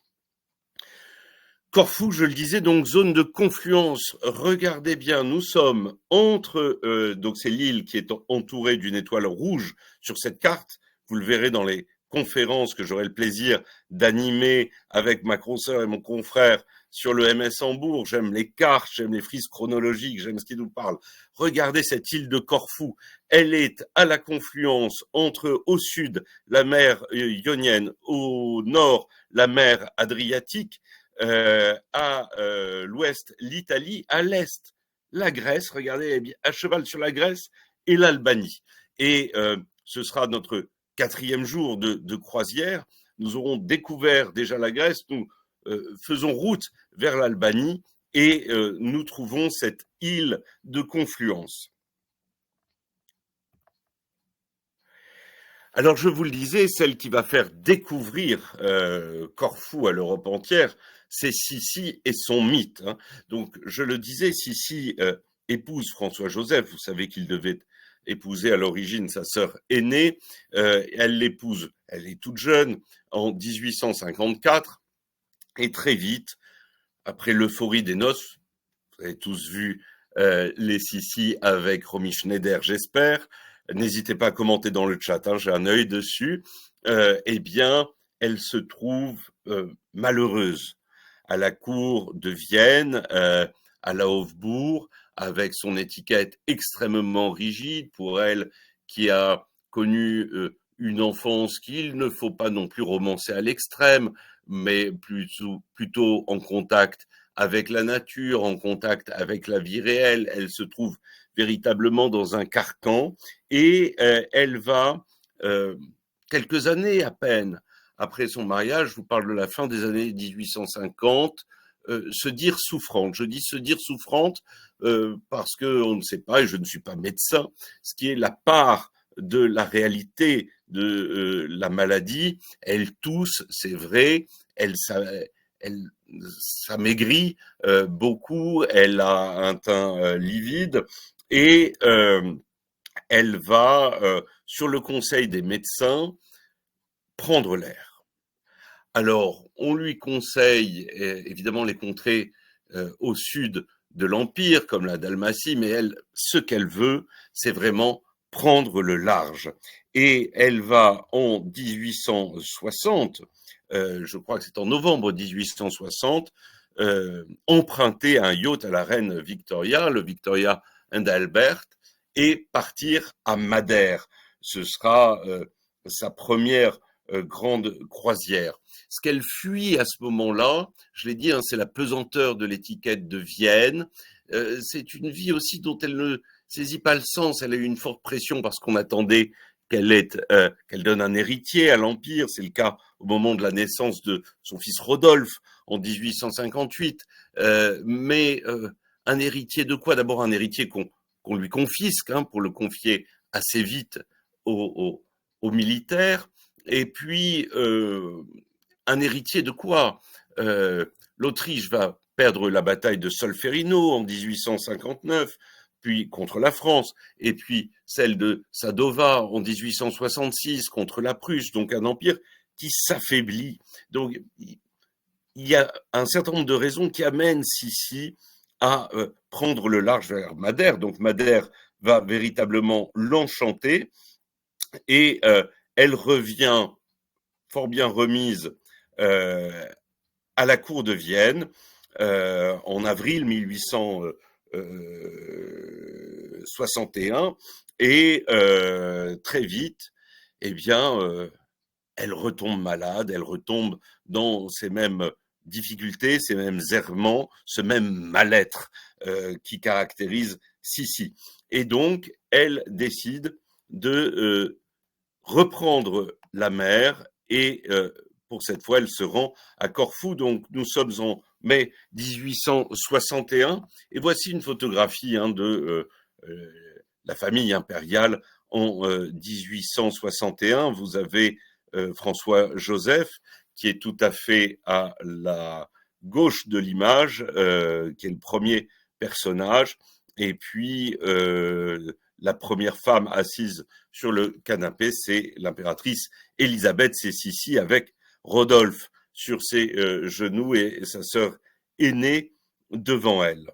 [SPEAKER 2] Corfou, je le disais, donc zone de confluence. Regardez bien, nous sommes entre, donc c'est l'île qui est entourée d'une étoile rouge sur cette carte. Vous le verrez dans les conférences que j'aurai le plaisir d'animer avec ma consoeur et mon confrère sur le MS Hambourg. J'aime les cartes, j'aime les frises chronologiques, j'aime ce qui nous parle. Regardez cette île de Corfou. Elle est à la confluence entre, au sud, la mer Ionienne, au nord, la mer Adriatique, à l'ouest, l'Italie, à l'est, la Grèce. Regardez, elle est à cheval sur la Grèce et l'Albanie. Et ce sera notre 4e jour de croisière. Nous aurons découvert déjà la Grèce, nous faisons route vers l'Albanie et nous trouvons cette île de confluence. Alors je vous le disais, celle qui va faire découvrir Corfou à l'Europe entière, c'est Sissi et son mythe. Hein. Donc je le disais, Sissi épouse François-Joseph, vous savez qu'il devait épouser à l'origine sa sœur aînée, elle l'épouse, elle est toute jeune, en 1854, et très vite, après l'euphorie des noces, vous avez tous vu les Sissi avec Romy Schneider, j'espère, n'hésitez pas à commenter dans le chat, hein, j'ai un œil dessus, eh bien, elle se trouve malheureuse à la cour de Vienne, à la Hofburg, avec son étiquette extrêmement rigide pour elle qui a connu une enfance qu'il ne faut pas non plus romancer à l'extrême, mais plutôt en contact avec la nature, en contact avec la vie réelle. Elle se trouve véritablement dans un carcan et elle va, quelques années à peine après son mariage, je vous parle de la fin des années 1850, se dire souffrante. Je dis se dire souffrante parce qu'on ne sait pas, et je ne suis pas médecin, ce qui est la part de la réalité de la maladie. Elle tousse, c'est vrai, elle s'amaigrit beaucoup, elle a un teint livide et elle va, sur le conseil des médecins, prendre l'air. Alors, on lui conseille évidemment les contrées au sud de l'Empire, comme la Dalmatie, mais elle, ce qu'elle veut, c'est vraiment prendre le large. Et elle va en 1860, je crois que c'est en novembre 1860, emprunter un yacht à la reine Victoria, le Victoria and Albert, et partir à Madère. Ce sera sa première grande croisière. Ce qu'elle fuit à ce moment-là, je l'ai dit, hein, c'est la pesanteur de l'étiquette de Vienne. C'est une vie aussi dont elle ne saisit pas le sens. Elle a eu une forte pression parce qu'on attendait qu'elle donne un héritier à l'Empire. C'est le cas au moment de la naissance de son fils Rodolphe en 1858. Mais un héritier de quoi? D'abord un héritier qu'on lui confisque, hein, pour le confier assez vite aux militaires. Et puis, un héritier de quoi? L'Autriche va perdre la bataille de Solferino en 1859, puis contre la France, et puis celle de Sadova en 1866 contre la Prusse, donc un empire qui s'affaiblit. Donc, il y a un certain nombre de raisons qui amènent Sissi à prendre le large vers Madère. Donc, Madère va véritablement l'enchanter, et elle revient fort bien remise à la cour de Vienne en avril 1861, et très vite, eh bien, elle retombe malade, elle retombe dans ces mêmes difficultés, ces mêmes errements, ce même mal-être qui caractérise Sissi. Et donc, elle décide de reprendre la mer, et pour cette fois, elle se rend à Corfou. Donc, nous sommes en mai 1861, et voici une photographie, hein, de la famille impériale en 1861. Vous avez François-Joseph, qui est tout à fait à la gauche de l'image, qui est le premier personnage, et puis la première femme assise sur le canapé, c'est l'impératrice Élisabeth, c'est Sissi, avec Rodolphe sur ses genoux et sa sœur aînée devant elle.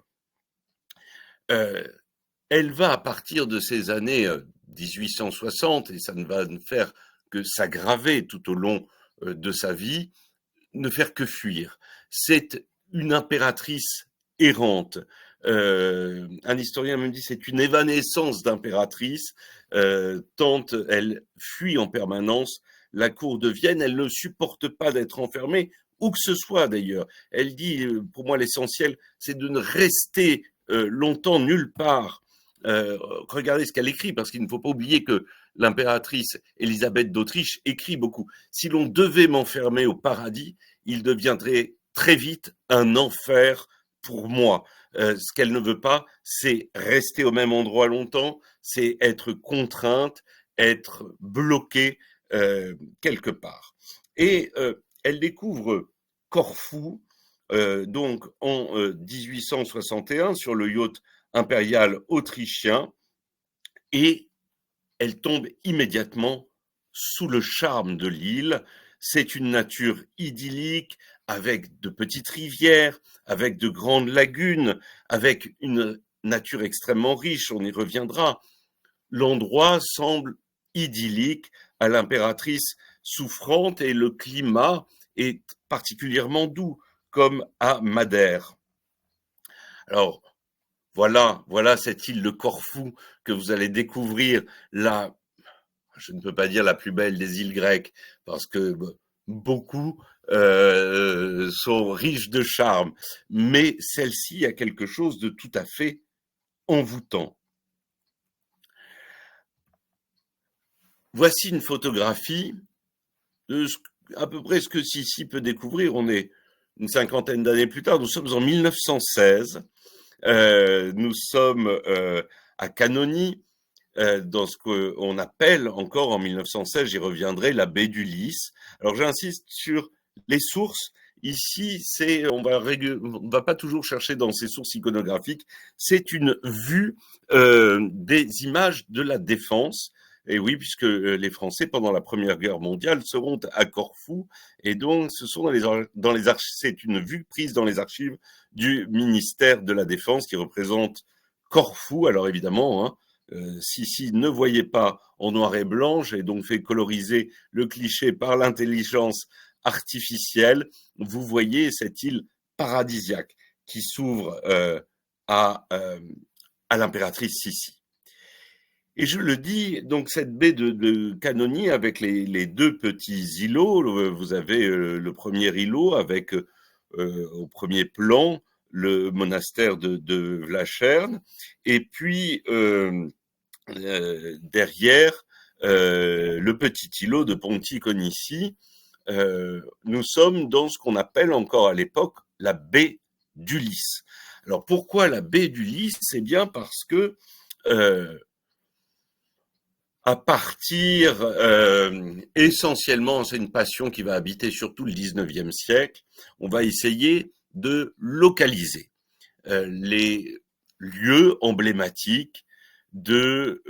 [SPEAKER 2] Elle va, à partir de ces années 1860, et ça ne va ne faire que s'aggraver tout au long de sa vie, ne faire que fuir. C'est une impératrice errante. Un historien me dit c'est une évanescence d'impératrice, tant elle fuit en permanence la cour de Vienne. Elle ne supporte pas d'être enfermée, où que ce soit d'ailleurs. Elle dit, pour moi l'essentiel, c'est de ne rester longtemps nulle part. Regardez ce qu'elle écrit, parce qu'il ne faut pas oublier que l'impératrice Élisabeth d'Autriche écrit beaucoup. Si l'on devait m'enfermer au paradis, il deviendrait très vite un enfer pour moi. Ce qu'elle ne veut pas, c'est rester au même endroit longtemps, c'est être contrainte, être bloquée quelque part. Et elle découvre Corfou, donc en 1861, sur le yacht impérial autrichien, et elle tombe immédiatement sous le charme de l'île. C'est une nature idyllique, avec de petites rivières, avec de grandes lagunes, avec une nature extrêmement riche, on y reviendra. L'endroit semble idyllique à l'impératrice souffrante, et le climat est particulièrement doux, comme à Madère. Alors, voilà cette île de Corfou que vous allez découvrir, là, je ne peux pas dire la plus belle des îles grecques, parce que beaucoup sont riches de charme, mais celle-ci a quelque chose de tout à fait envoûtant. Voici une photographie de à peu près ce que Sissi peut découvrir. On est une cinquantaine d'années plus tard. Nous sommes en 1916. Nous sommes à Canoni, dans ce qu'on appelle encore en 1916, j'y reviendrai, la baie du Lys. Alors j'insiste sur les sources. Ici, on va pas toujours chercher dans ces sources iconographiques. C'est une vue des images de la Défense. Et oui, puisque les Français, pendant la Première Guerre mondiale, seront à Corfou. Et donc, ce sont c'est une vue prise dans les archives du ministère de la Défense qui représente Corfou. Alors évidemment, hein, Sissi ne voyait pas en noir et blanc, j'ai donc fait coloriser le cliché par l'intelligence artificielle. Vous voyez cette île paradisiaque qui s'ouvre à l'impératrice Sissi. Et je le dis, donc cette baie de Canoni avec les deux petits îlots, vous avez le premier îlot avec au premier plan le monastère de Vlacherne, et puis derrière le petit îlot de Ponticonici. Nous sommes dans ce qu'on appelle encore à l'époque la baie d'Ulysse. Alors pourquoi la baie d'Ulysse? C'est bien parce que à partir, essentiellement, c'est une passion qui va habiter surtout le 19e siècle, on va essayer de localiser les lieux emblématiques de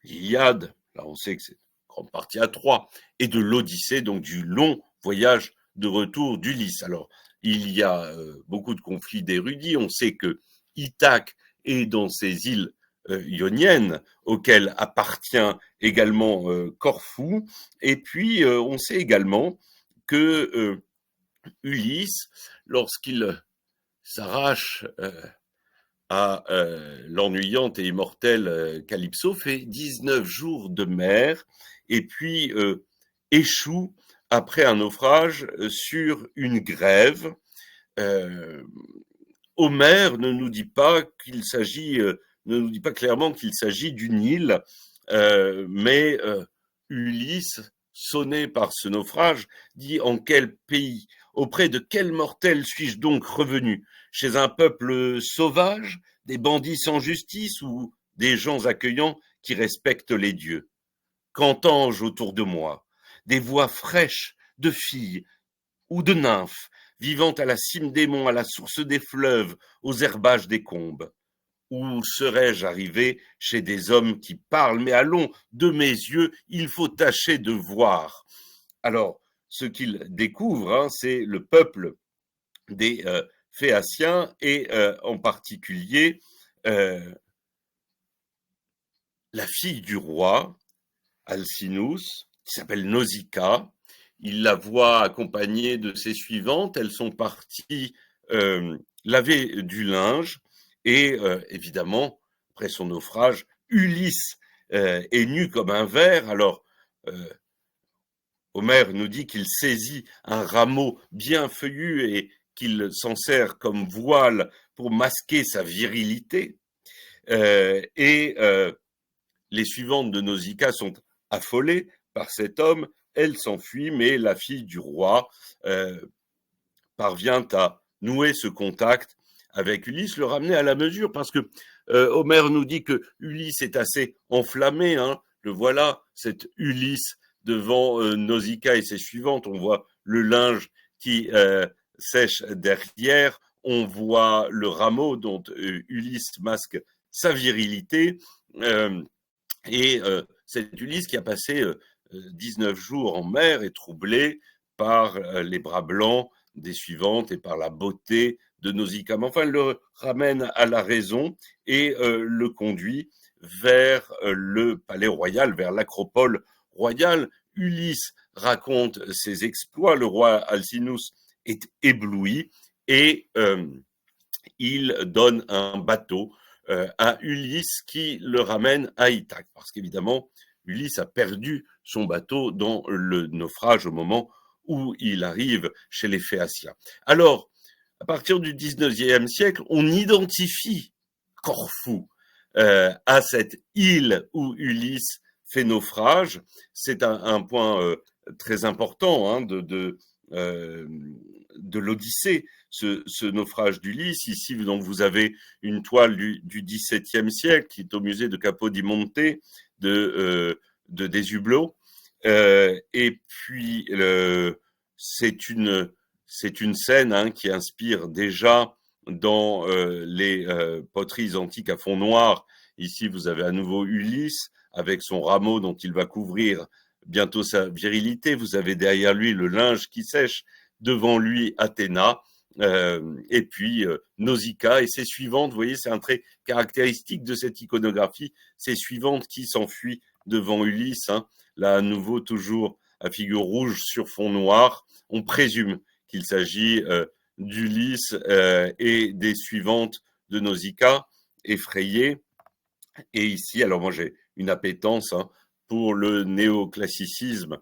[SPEAKER 2] l'Iliade, là on sait que c'est une grande partie à Troie, et de l'Odyssée, donc du long voyage de retour d'Ulysse. Alors, il y a beaucoup de conflits d'érudits, on sait que Ithaque est dans ces îles ionienne, auquel appartient également Corfou. Et puis, on sait également que Ulysse, lorsqu'il s'arrache à l'ennuyante et immortelle Calypso, fait 19 jours de mer et puis échoue après un naufrage sur une grève. Homère ne nous dit pas qu'il s'agit ne nous dit pas clairement qu'il s'agit d'une île, mais Ulysse, sonné par ce naufrage, dit: en quel pays, auprès de quel mortel suis-je donc revenu? Chez un peuple sauvage, des bandits sans justice ou des gens accueillants qui respectent les dieux? Qu'entends-je autour de moi? Des voix fraîches de filles ou de nymphes vivant à la cime des monts, à la source des fleuves, aux herbages des combes? Où serais-je arrivé chez des hommes qui parlent? Mais allons, de mes yeux, il faut tâcher de voir. Alors, ce qu'il découvre, hein, c'est le peuple des Phéaciens et en particulier la fille du roi, Alcinous, qui s'appelle Nausicaa. Il la voit accompagnée de ses suivantes. Elles sont parties laver du linge. Et évidemment, après son naufrage, Ulysse est nu comme un ver. Alors, Homère nous dit qu'il saisit un rameau bien feuillu et qu'il s'en sert comme voile pour masquer sa virilité. Et les suivantes de Nausicaa sont affolées par cet homme. Elle s'enfuit, mais la fille du roi parvient à nouer ce contact avec Ulysse, le ramener à la mesure, parce que Homère nous dit que Ulysse est assez enflammé, hein. Le voilà, cet Ulysse devant Nausicaa et ses suivantes. On voit le linge qui sèche derrière, on voit le rameau dont Ulysse masque sa virilité, et cet Ulysse qui a passé 19 jours en mer est troublé par les bras blancs des suivantes et par la beauté de Nausicaa. Mais enfin, elle le ramène à la raison et le conduit vers le palais royal, vers l'acropole royale. Ulysse raconte ses exploits, le roi Alcinous est ébloui et il donne un bateau à Ulysse qui le ramène à Ithaque, parce qu'évidemment, Ulysse a perdu son bateau dans le naufrage au moment où il arrive chez les Phéaciens. Alors, à partir du 19e siècle, on identifie Corfou à cette île où Ulysse fait naufrage. C'est un point très important hein, de de l'Odyssée, ce naufrage d'Ulysse. Ici, donc, vous avez une toile du XVIIe siècle qui est au musée de Capodimonte de Deshublot. Et puis, c'est une scène qui inspire déjà dans les poteries antiques à fond noir. Ici, vous avez à nouveau Ulysse avec son rameau dont il va couvrir bientôt sa virilité. Vous avez derrière lui le linge qui sèche, devant lui Athéna, et puis Nausicaa et ses suivantes. Vous voyez, c'est un trait caractéristique de cette iconographie, ces suivantes qui s'enfuient devant Ulysse. Là, à nouveau, toujours à figure rouge sur fond noir. On présume qu'il s'agit d'Ulysse et des suivantes de Nausicaa, effrayées. Et ici, alors moi j'ai une appétence pour le néoclassicisme.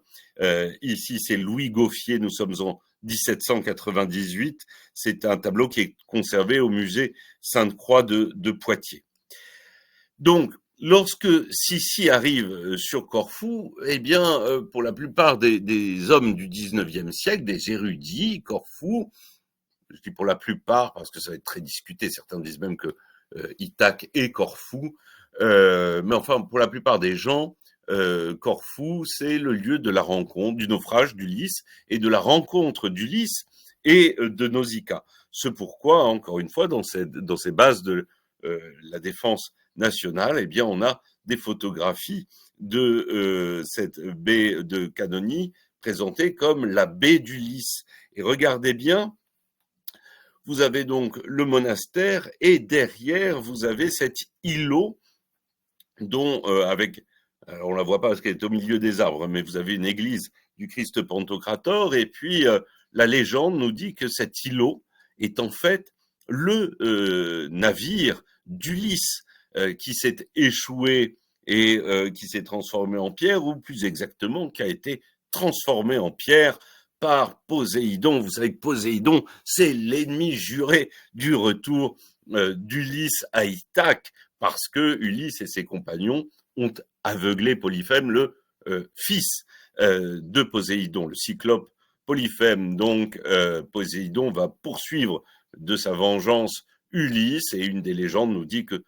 [SPEAKER 2] Ici, c'est Louis Gauffier, nous sommes en 1798. C'est un tableau qui est conservé au musée Sainte-Croix de Poitiers. Donc, lorsque Sissi arrive sur Corfou, eh bien, pour la plupart des hommes du 19e siècle, des érudits, Corfou, je dis pour la plupart parce que ça va être très discuté, certains disent même que Ithaque et Corfou, mais enfin, pour la plupart des gens, Corfou, c'est le lieu de la rencontre, du naufrage d'Ulysse et de la rencontre d'Ulysse et de Nausicaa. Ce pourquoi, encore une fois, dans ces bases de la défense nationale, eh bien, on a des photographies de cette baie de Canonie présentée comme la baie d'Ulysse. Et regardez bien, vous avez donc le monastère et derrière, vous avez cet îlot dont, alors on la voit pas parce qu'elle est au milieu des arbres, mais vous avez une église du Christ Pantocrator et puis la légende nous dit que cet îlot est en fait le navire d'Ulysse qui s'est échoué et qui s'est transformé en pierre, ou plus exactement qui a été transformé en pierre par Poséidon. Vous savez que Poséidon, c'est l'ennemi juré du retour d'Ulysse à Ithaque, parce que Ulysse et ses compagnons ont aveuglé Polyphème, le fils de Poséidon, le cyclope Polyphème. Donc Poséidon va poursuivre de sa vengeance Ulysse, et une des légendes nous dit que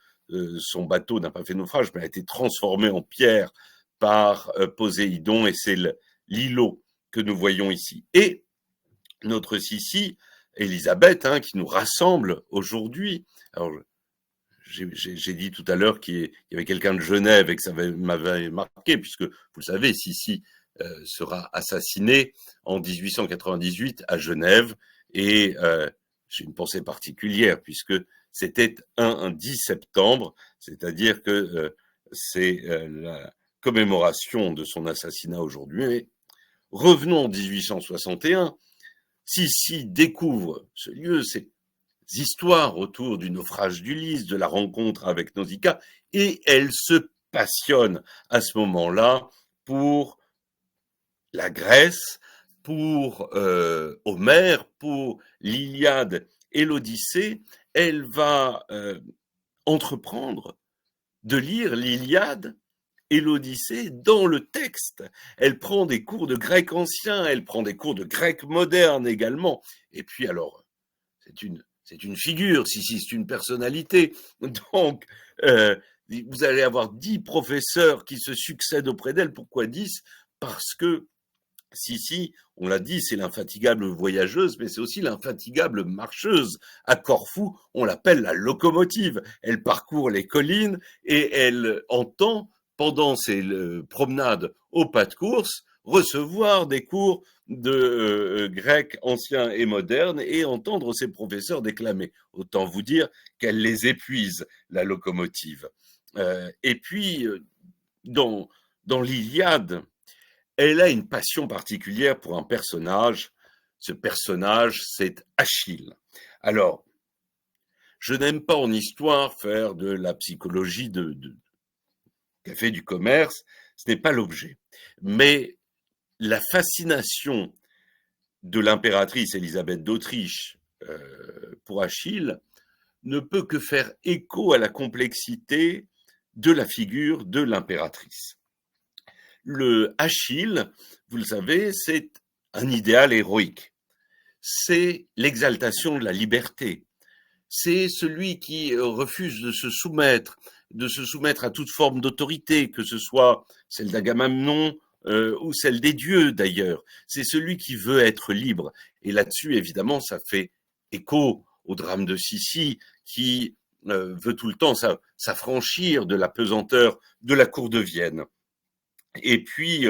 [SPEAKER 2] son bateau n'a pas fait naufrage, mais a été transformé en pierre par Poséidon, et c'est l'îlot que nous voyons ici. Et notre Sissi, Élisabeth, qui nous rassemble aujourd'hui. Alors, j'ai dit tout à l'heure qu'il y avait quelqu'un de Genève et que ça m'avait marqué, puisque, vous le savez, Sissi sera assassiné en 1898 à Genève, et j'ai une pensée particulière, puisque c'était un 10 septembre, c'est-à-dire que c'est la commémoration de son assassinat aujourd'hui. Mais revenons en 1861, Sissi découvre ce lieu, ces histoires autour du naufrage d'Ulysse, de la rencontre avec Nausicaa, et elle se passionne à ce moment-là pour la Grèce, pour Homère, pour l'Iliade et l'Odyssée. Elle va entreprendre de lire l'Iliade et l'Odyssée dans le texte. Elle prend des cours de grec ancien, elle prend des cours de grec moderne également. Et puis alors, c'est une figure, si c'est une personnalité. Donc, vous allez avoir 10 professeurs qui se succèdent auprès d'elle. Pourquoi 10 ? Parce que Sissi, on l'a dit, c'est l'infatigable voyageuse, mais c'est aussi l'infatigable marcheuse. À Corfou, on l'appelle la locomotive. Elle parcourt les collines et elle entend, pendant ses promenades au pas de course, recevoir des cours de grec ancien et moderne et entendre ses professeurs déclamer. Autant vous dire qu'elle les épuise, la locomotive. Et puis, dans l'Iliade, elle a une passion particulière pour un personnage. Ce personnage, c'est Achille. Alors, je n'aime pas en histoire faire de la psychologie qu'a fait du commerce, ce n'est pas l'objet. Mais la fascination de l'impératrice Élisabeth d'Autriche pour Achille ne peut que faire écho à la complexité de la figure de l'impératrice. Le Achille, vous le savez, c'est un idéal héroïque. c'est l'exaltation de la liberté. C'est celui qui refuse de se soumettre à toute forme d'autorité, que ce soit celle d'Agamemnon ou celle des dieux d'ailleurs. C'est celui qui veut être libre. Et là-dessus, évidemment, ça fait écho au drame de Sissi, qui veut tout le temps s'affranchir de la pesanteur de la cour de Vienne. Et puis,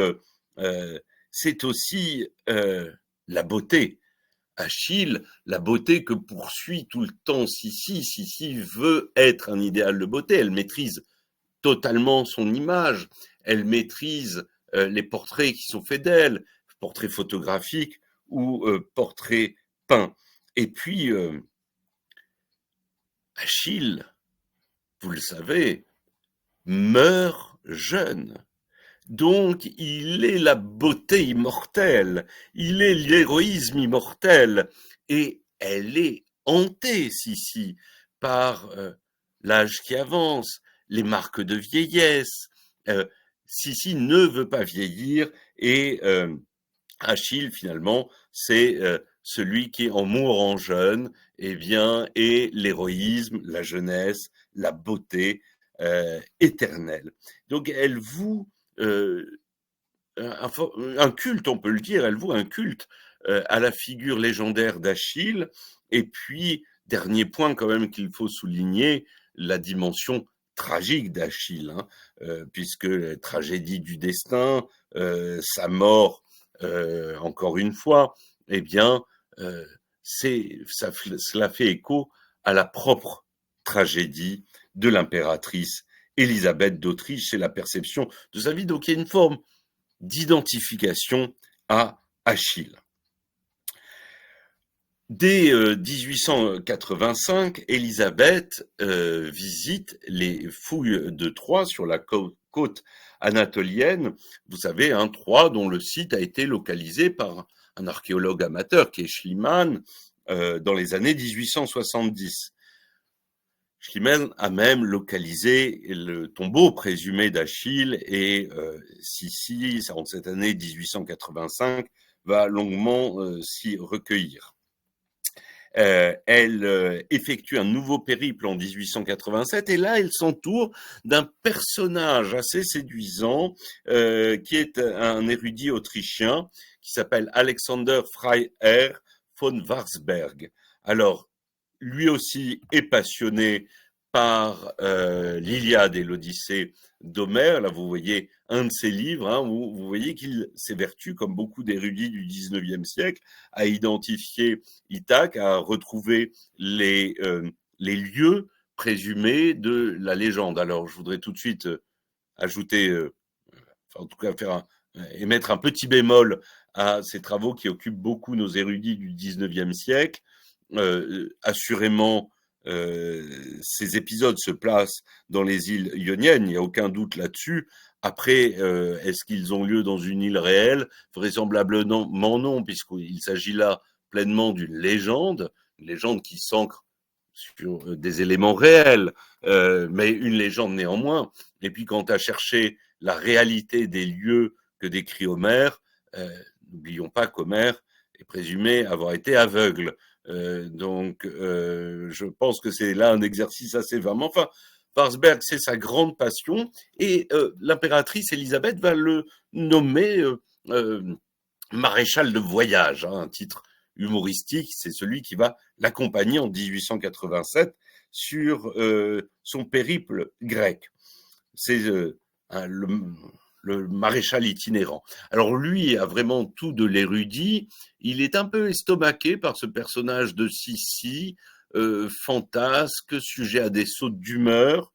[SPEAKER 2] c'est aussi la beauté. Achille, la beauté que poursuit tout le temps Sissi. Sissi veut être un idéal de beauté. Elle maîtrise totalement son image. Elle maîtrise les portraits qui sont faits d'elle, portraits photographiques ou portraits peints. Et puis, Achille, vous le savez, meurt jeune. Donc, il est la beauté immortelle, il est l'héroïsme immortel, et elle est hantée, Sissi, par l'âge qui avance, les marques de vieillesse. Sissi ne veut pas vieillir, et Achille, finalement, c'est celui qui, en mourant jeune, eh bien, est l'héroïsme, la jeunesse, la beauté éternelle. Donc, elle voue un culte, on peut le dire, elle voue un culte à la figure légendaire d'Achille. Et puis, dernier point quand même qu'il faut souligner, la dimension tragique d'Achille, puisque la tragédie du destin, sa mort, encore une fois, eh bien, cela fait écho à la propre tragédie de l'impératrice Élisabeth d'Autriche. C'est la perception de sa vie. Donc, il y a une forme d'identification à Achille. Dès 1885, Élisabeth visite les fouilles de Troie sur la côte anatolienne. Vous savez, Troie dont le site a été localisé par un archéologue amateur qui est Schliemann dans les années 1870. Schliemann a même localisé le tombeau présumé d'Achille et Sissi, en cette année 1885, va longuement s'y recueillir. Elle effectue un nouveau périple en 1887 et là, elle s'entoure d'un personnage assez séduisant qui est un érudit autrichien qui s'appelle Alexander Freiherr von Warsberg. Alors, lui aussi est passionné par l'Iliade et l'Odyssée d'Homère. Là, vous voyez un de ses livres, où vous voyez qu'il s'évertue, comme beaucoup d'érudits du 19e siècle, à identifier Ithaque, à retrouver les lieux présumés de la légende. Alors, je voudrais tout de suite ajouter, en tout cas émettre un petit bémol à ces travaux qui occupent beaucoup nos érudits du 19e siècle. Assurément, ces épisodes se placent dans les îles Ioniennes, il n'y a aucun doute là-dessus. Après, est-ce qu'ils ont lieu dans une île réelle? Vraisemblablement non, puisqu'il s'agit là pleinement d'une légende, une légende qui s'ancre sur des éléments réels, mais une légende néanmoins. Et puis, quant à chercher la réalité des lieux que décrit Homère, n'oublions pas qu'Homère est présumé avoir été aveugle. Donc, je pense que c'est là un exercice assez vain. Mais enfin, Warsberg, c'est sa grande passion, et l'impératrice Élisabeth va le nommer maréchal de voyage, un titre humoristique. C'est celui qui va l'accompagner en 1887 sur son périple grec. C'est le maréchal itinérant. Alors lui a vraiment tout de l'érudit. Il est un peu estomaqué par ce personnage de Sissi, fantasque, sujet à des sautes d'humeur.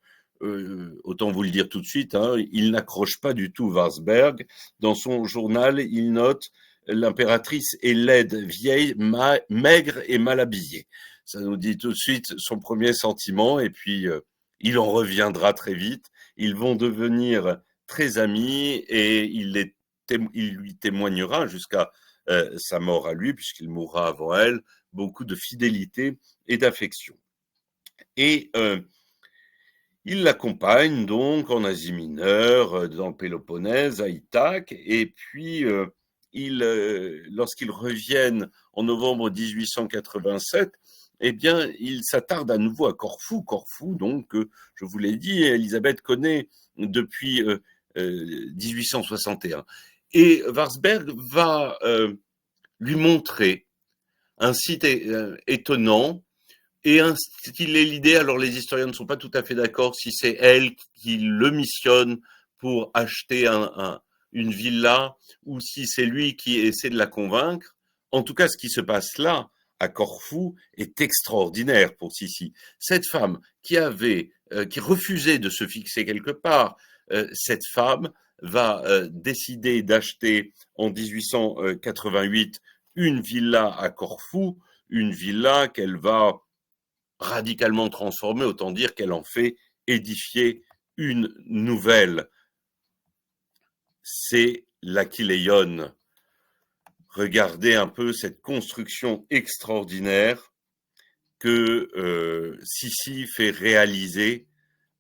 [SPEAKER 2] Autant vous le dire tout de suite, il n'accroche pas du tout Warsberg. Dans son journal, il note « L'impératrice est laide, vieille, maigre et mal habillée ». Ça nous dit tout de suite son premier sentiment, et puis il en reviendra très vite. Ils vont devenir très amis et il lui témoignera jusqu'à sa mort à lui, puisqu'il mourra avant elle, beaucoup de fidélité et d'affection. Et il l'accompagne donc en Asie mineure, dans le Péloponnèse, à Ithaque, et puis lorsqu'ils reviennent en novembre 1887, eh bien, ils s'attardent à nouveau à Corfou. Corfou, donc, je vous l'ai dit, Elisabeth connaît depuis 1861. Et Warsberg va lui montrer un site étonnant et instiller l'idée. Alors, les historiens ne sont pas tout à fait d'accord si c'est elle qui le missionne pour acheter une villa ou si c'est lui qui essaie de la convaincre. En tout cas, ce qui se passe là, à Corfou, est extraordinaire pour Sissi. Cette femme qui refusait de se fixer quelque part, cette femme va décider d'acheter en 1888 une villa à Corfou, une villa qu'elle va radicalement transformer, autant dire qu'elle en fait édifier une nouvelle. C'est l'Aquileion. Regardez un peu cette construction extraordinaire que Sissi fait réaliser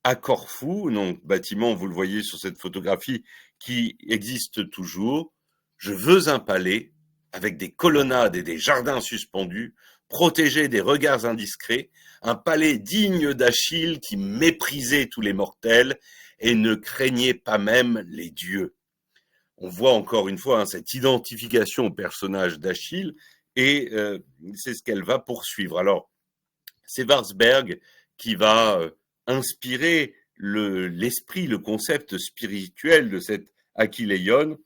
[SPEAKER 2] à Corfou, donc bâtiment, vous le voyez sur cette photographie, qui existe toujours. Je veux un palais avec des colonnades et des jardins suspendus, protégé des regards indiscrets, un palais digne d'Achille qui méprisait tous les mortels et ne craignait pas même les dieux. On voit encore une fois cette identification au personnage d'Achille et c'est ce qu'elle va poursuivre. Alors, c'est Warsberg qui va inspirer l'esprit, le concept spirituel de cette Aquileion,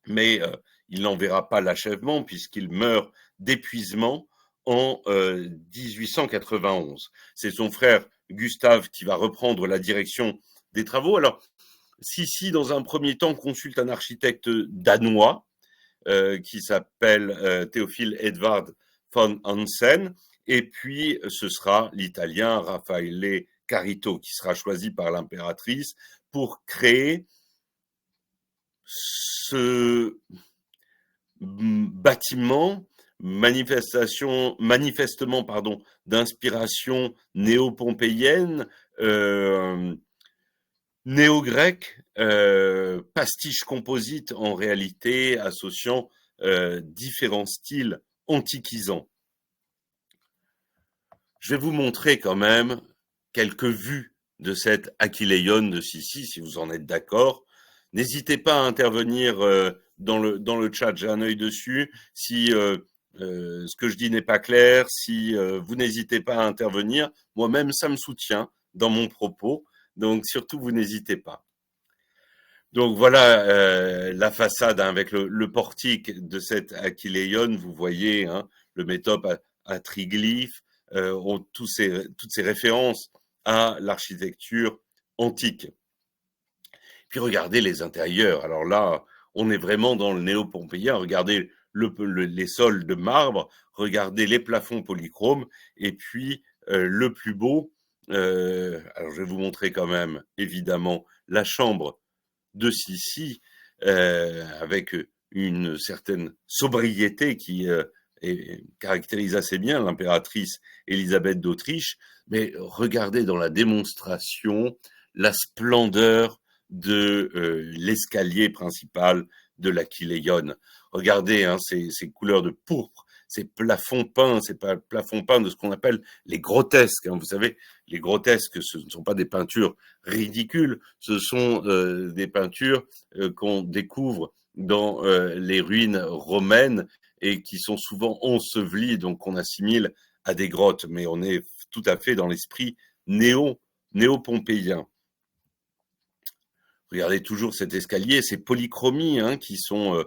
[SPEAKER 2] mais il n'en verra pas l'achèvement puisqu'il meurt d'épuisement en 1891. C'est son frère Gustave qui va reprendre la direction des travaux. Alors, Sissi, dans un premier temps, consulte un architecte danois qui s'appelle Théophile Edvard von Hansen, et puis ce sera l'Italien Raffaele Carito qui sera choisi par l'impératrice pour créer ce bâtiment manifestement d'inspiration néo-pompéienne, néo-grec, pastiche composite en réalité, associant différents styles antiquisants. Je vais vous montrer quand même quelques vues de cette Aquileion de Sissi, si vous en êtes d'accord. N'hésitez pas à intervenir dans le chat, j'ai un œil dessus. Si ce que je dis n'est pas clair, si vous n'hésitez pas à intervenir, moi-même, ça me soutient dans mon propos. Donc, surtout, vous n'hésitez pas. Donc, voilà la façade avec le portique de cette Aquileion. Vous voyez le métope à triglyphes, toutes ces références à l'architecture antique. Puis, regardez les intérieurs. Alors là, on est vraiment dans le néo-pompéien. Regardez les sols de marbre, regardez les plafonds polychromes, et puis le plus beau, alors je vais vous montrer quand même, évidemment, la chambre de Sissi, avec une certaine sobriété qui caractérise assez bien l'impératrice Élisabeth d'Autriche, mais regardez dans la démonstration la splendeur de l'escalier principal de l'Aquileion. Regardez ces couleurs de pourpre, ces plafonds peints, ces plafonds peints de ce qu'on appelle les grotesques. Vous savez, les grotesques, ce ne sont pas des peintures ridicules, ce sont des peintures qu'on découvre dans les ruines romaines et qui sont souvent ensevelies, donc qu'on assimile à des grottes. Mais on est tout à fait dans l'esprit néo-pompéien. Regardez toujours cet escalier, ces polychromies qui sont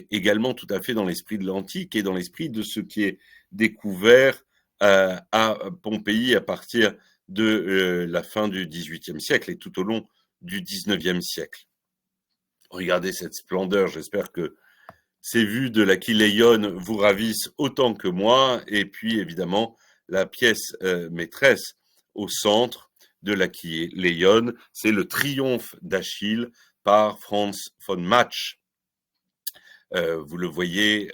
[SPEAKER 2] également tout à fait dans l'esprit de l'antique et dans l'esprit de ce qui est découvert à Pompéi à partir de la fin du XVIIIe siècle et tout au long du XIXe siècle. Regardez cette splendeur, j'espère que ces vues de l'Aquileion vous ravissent autant que moi. Et puis évidemment, la pièce maîtresse au centre de l'Aquileion, c'est le triomphe d'Achille par Franz von Matsch. Vous le voyez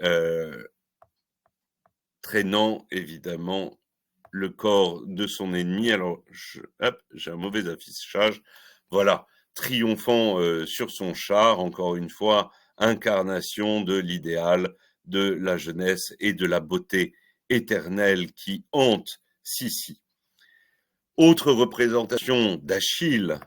[SPEAKER 2] traînant évidemment le corps de son ennemi. Alors, j'ai un mauvais affichage. Voilà, triomphant sur son char, encore une fois, incarnation de l'idéal de la jeunesse et de la beauté éternelle qui hante Sissi. Autre représentation d'Achille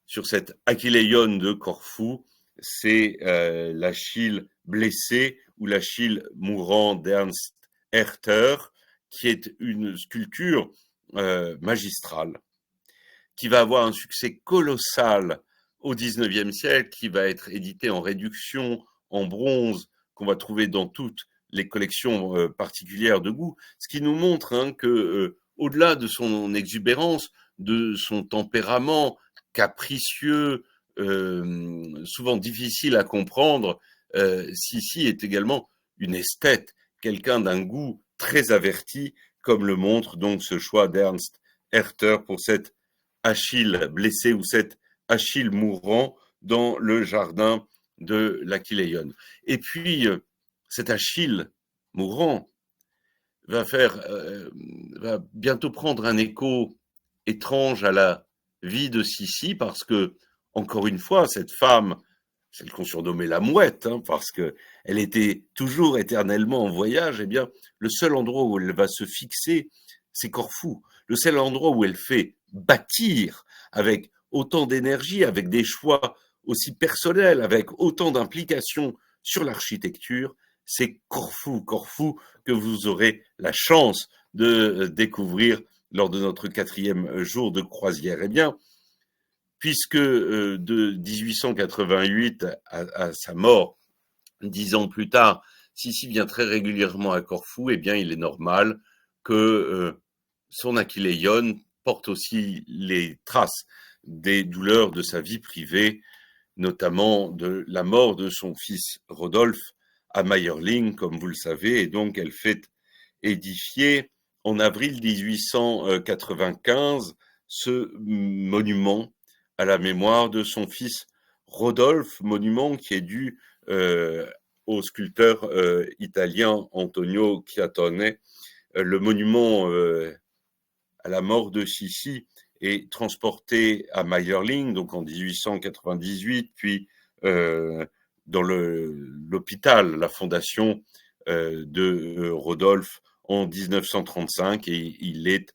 [SPEAKER 2] sur cette Achilleion de Corfou, c'est l'Achille blessé ou l'Achille mourant d'Ernst Herter, qui est une sculpture magistrale, qui va avoir un succès colossal au XIXe siècle, qui va être édité en réduction, en bronze, qu'on va trouver dans toutes les collections particulières de goût, ce qui nous montre que, au-delà de son exubérance, de son tempérament capricieux, souvent difficile à comprendre, Sissi est également une esthète, quelqu'un d'un goût très averti, comme le montre donc ce choix d'Ernst Herter pour cette Achille blessé ou cet Achille mourant dans le jardin de l'Achilleion. Et puis, cet Achille mourant va bientôt prendre un écho étrange à la vie de Sissi, parce que, encore une fois, cette femme, celle qu'on surnommait la mouette, parce qu'elle était toujours éternellement en voyage, eh bien, le seul endroit où elle va se fixer, c'est Corfou. Le seul endroit où elle fait bâtir avec autant d'énergie, avec des choix aussi personnels, avec autant d'implications sur l'architecture, c'est Corfou. Corfou que vous aurez la chance de découvrir lors de notre 4e jour de croisière. Eh bien, puisque de 1888 à sa mort, 10 ans plus tard, Sissi vient très régulièrement à Corfou, eh bien, il est normal que son Achilleion porte aussi les traces des douleurs de sa vie privée, notamment de la mort de son fils Rodolphe à Mayerling, comme vous le savez, et donc elle fait édifier en avril 1895 ce monument à la mémoire de son fils Rodolphe, monument qui est dû au sculpteur italien Antonio Chiatone. Le monument à la mort de Sissi est transporté à Mayerling, donc en 1898, puis dans l'hôpital, la fondation de Rodolphe en 1935, et il est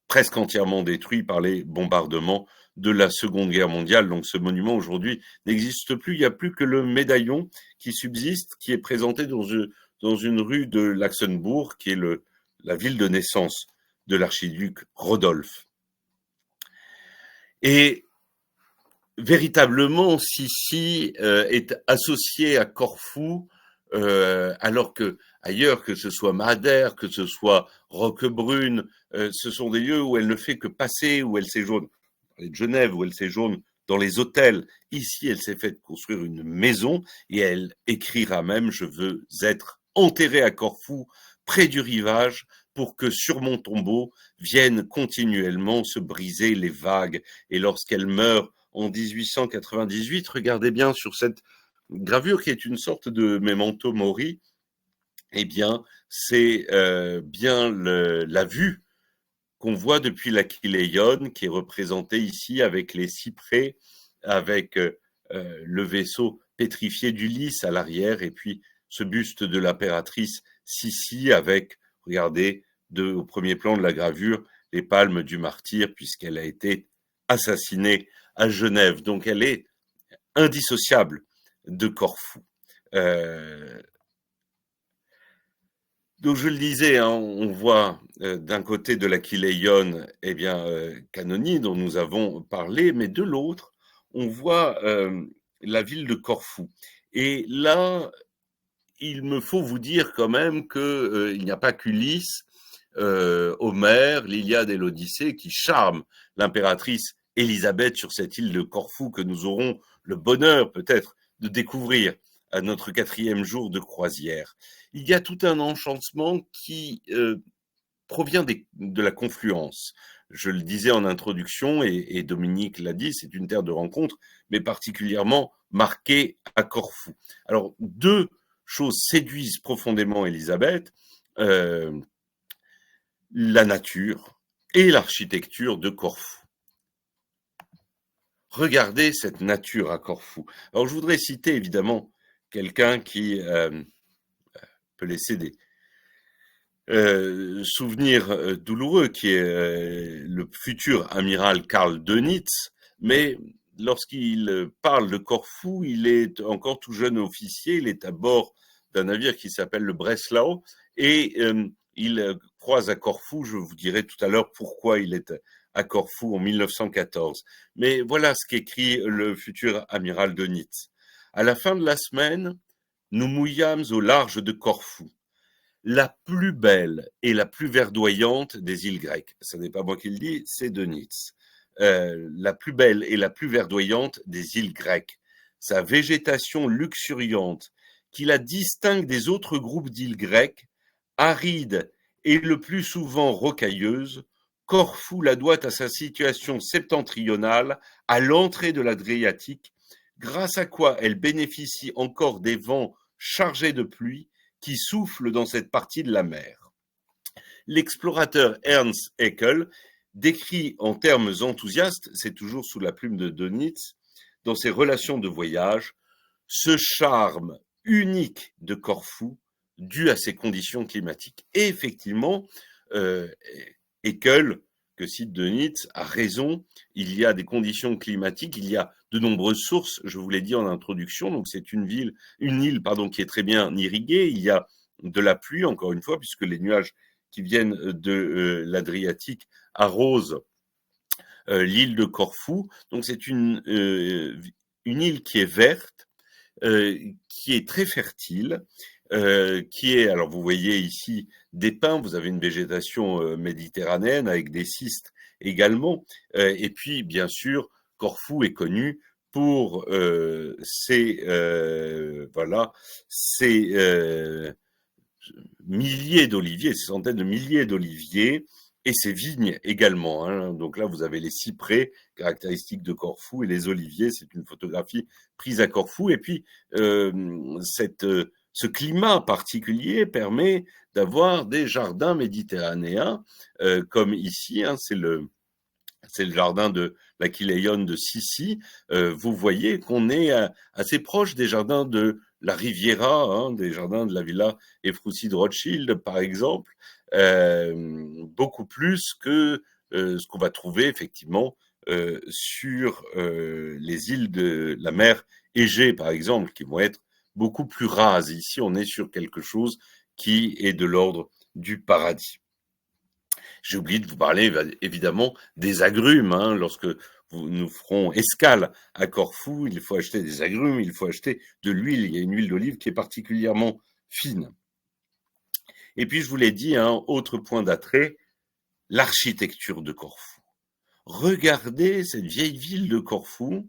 [SPEAKER 2] presque entièrement détruit par les bombardements de la Seconde Guerre mondiale. Donc ce monument aujourd'hui n'existe plus, il n'y a plus que le médaillon qui subsiste, qui est présenté dans une rue de Laxenbourg, qui est la ville de naissance de l'archiduc Rodolphe. Et véritablement, Sissi est associé à Corfou, alors que ailleurs, que ce soit Madère, que ce soit Roquebrune, ce sont des lieux où elle ne fait que passer, où elle séjourne, de Genève, où elle séjourne dans les hôtels. Ici, elle s'est fait construire une maison, et elle écrira même « Je veux être enterrée à Corfou, près du rivage, pour que sur mon tombeau viennent continuellement se briser les vagues ». Et lorsqu'elle meurt en 1898, regardez bien sur cette gravure qui est une sorte de memento mori, eh bien, c'est bien la vue qu'on voit depuis l'Achilleion, qui est représentée ici avec les cyprès, avec le vaisseau pétrifié d'Ulysse à l'arrière, et puis ce buste de l'impératrice Sissi avec, regardez, au premier plan de la gravure, les palmes du martyr, puisqu'elle a été assassinée à Genève. Donc elle est indissociable de Corfou. Donc je le disais, on voit d'un côté de l'Achilleion, eh bien, Canoni, dont nous avons parlé, mais de l'autre, on voit la ville de Corfou. Et là, il me faut vous dire quand même qu'il n'y a pas qu'Ulysse, Homère, l'Iliade et l'Odyssée qui charment l'impératrice Élisabeth sur cette île de Corfou que nous aurons le bonheur peut-être de découvrir à notre 4e jour de croisière. Il y a tout un enchantement qui provient de la confluence. Je le disais en introduction, et Dominique l'a dit, c'est une terre de rencontre, mais particulièrement marquée à Corfou. Alors, 2 choses séduisent profondément Élisabeth, la nature et l'architecture de Corfou. regardez cette nature à Corfou. Alors je voudrais citer évidemment quelqu'un qui peut laisser des souvenirs douloureux, qui est le futur amiral Karl Dönitz, mais lorsqu'il parle de Corfou, il est encore tout jeune officier, il est à bord d'un navire qui s'appelle le Breslau, et il croise à Corfou, je vous dirai tout à l'heure pourquoi il est à Corfou en 1914. Mais voilà ce qu'écrit le futur amiral Dönitz. À la fin de la semaine, nous mouillâmes au large de Corfou, la plus belle et la plus verdoyante des îles grecques. Ce n'est pas moi qui le dis, c'est Dönitz. La plus belle et la plus verdoyante des îles grecques. Sa végétation luxuriante, qui la distingue des autres groupes d'îles grecques, aride et le plus souvent rocailleuse, Corfou la doit à sa situation septentrionale à l'entrée de l'Adriatique, grâce à quoi elle bénéficie encore des vents chargés de pluie qui soufflent dans cette partie de la mer. L'explorateur Ernst Haeckel décrit en termes enthousiastes, c'est toujours sous la plume de Dönitz, dans ses relations de voyage, ce charme unique de Corfou dû à ses conditions climatiques. Et effectivement, Haeckel, que cite Dönitz, a raison, il y a des conditions climatiques, il y a de nombreuses sources, je vous l'ai dit en introduction, donc c'est une île qui est très bien irriguée, il y a de la pluie, encore une fois, puisque les nuages qui viennent de l'Adriatique arrosent l'île de Corfou, donc c'est une île qui est verte, qui est très fertile, qui est, alors vous voyez ici des pins, vous avez une végétation méditerranéenne avec des cystes également, et puis bien sûr Corfou est connu pour ses milliers d'oliviers, ces centaines de milliers d'oliviers, et ses vignes également, hein. Donc là, vous avez les cyprès, caractéristiques de Corfou, et les oliviers, c'est une photographie prise à Corfou. Et puis, ce climat particulier permet d'avoir des jardins méditerranéens, comme ici, hein, c'est le jardin de l'Aquileion de Sissi. Vous voyez qu'on est assez proche des jardins de la Riviera, hein, des jardins de la Villa Efroussi de Rothschild, par exemple, beaucoup plus que ce qu'on va trouver effectivement sur les îles de la mer Égée, par exemple, qui vont être beaucoup plus rases. Ici, on est sur quelque chose qui est de l'ordre du paradis. J'ai oublié de vous parler évidemment des agrumes, hein. Lorsque nous ferons escale à Corfou, il faut acheter des agrumes, il faut acheter de l'huile. Il y a une huile d'olive qui est particulièrement fine. Et puis je vous l'ai dit, un autre point d'attrait, l'architecture de Corfou. Regardez cette vieille ville de Corfou,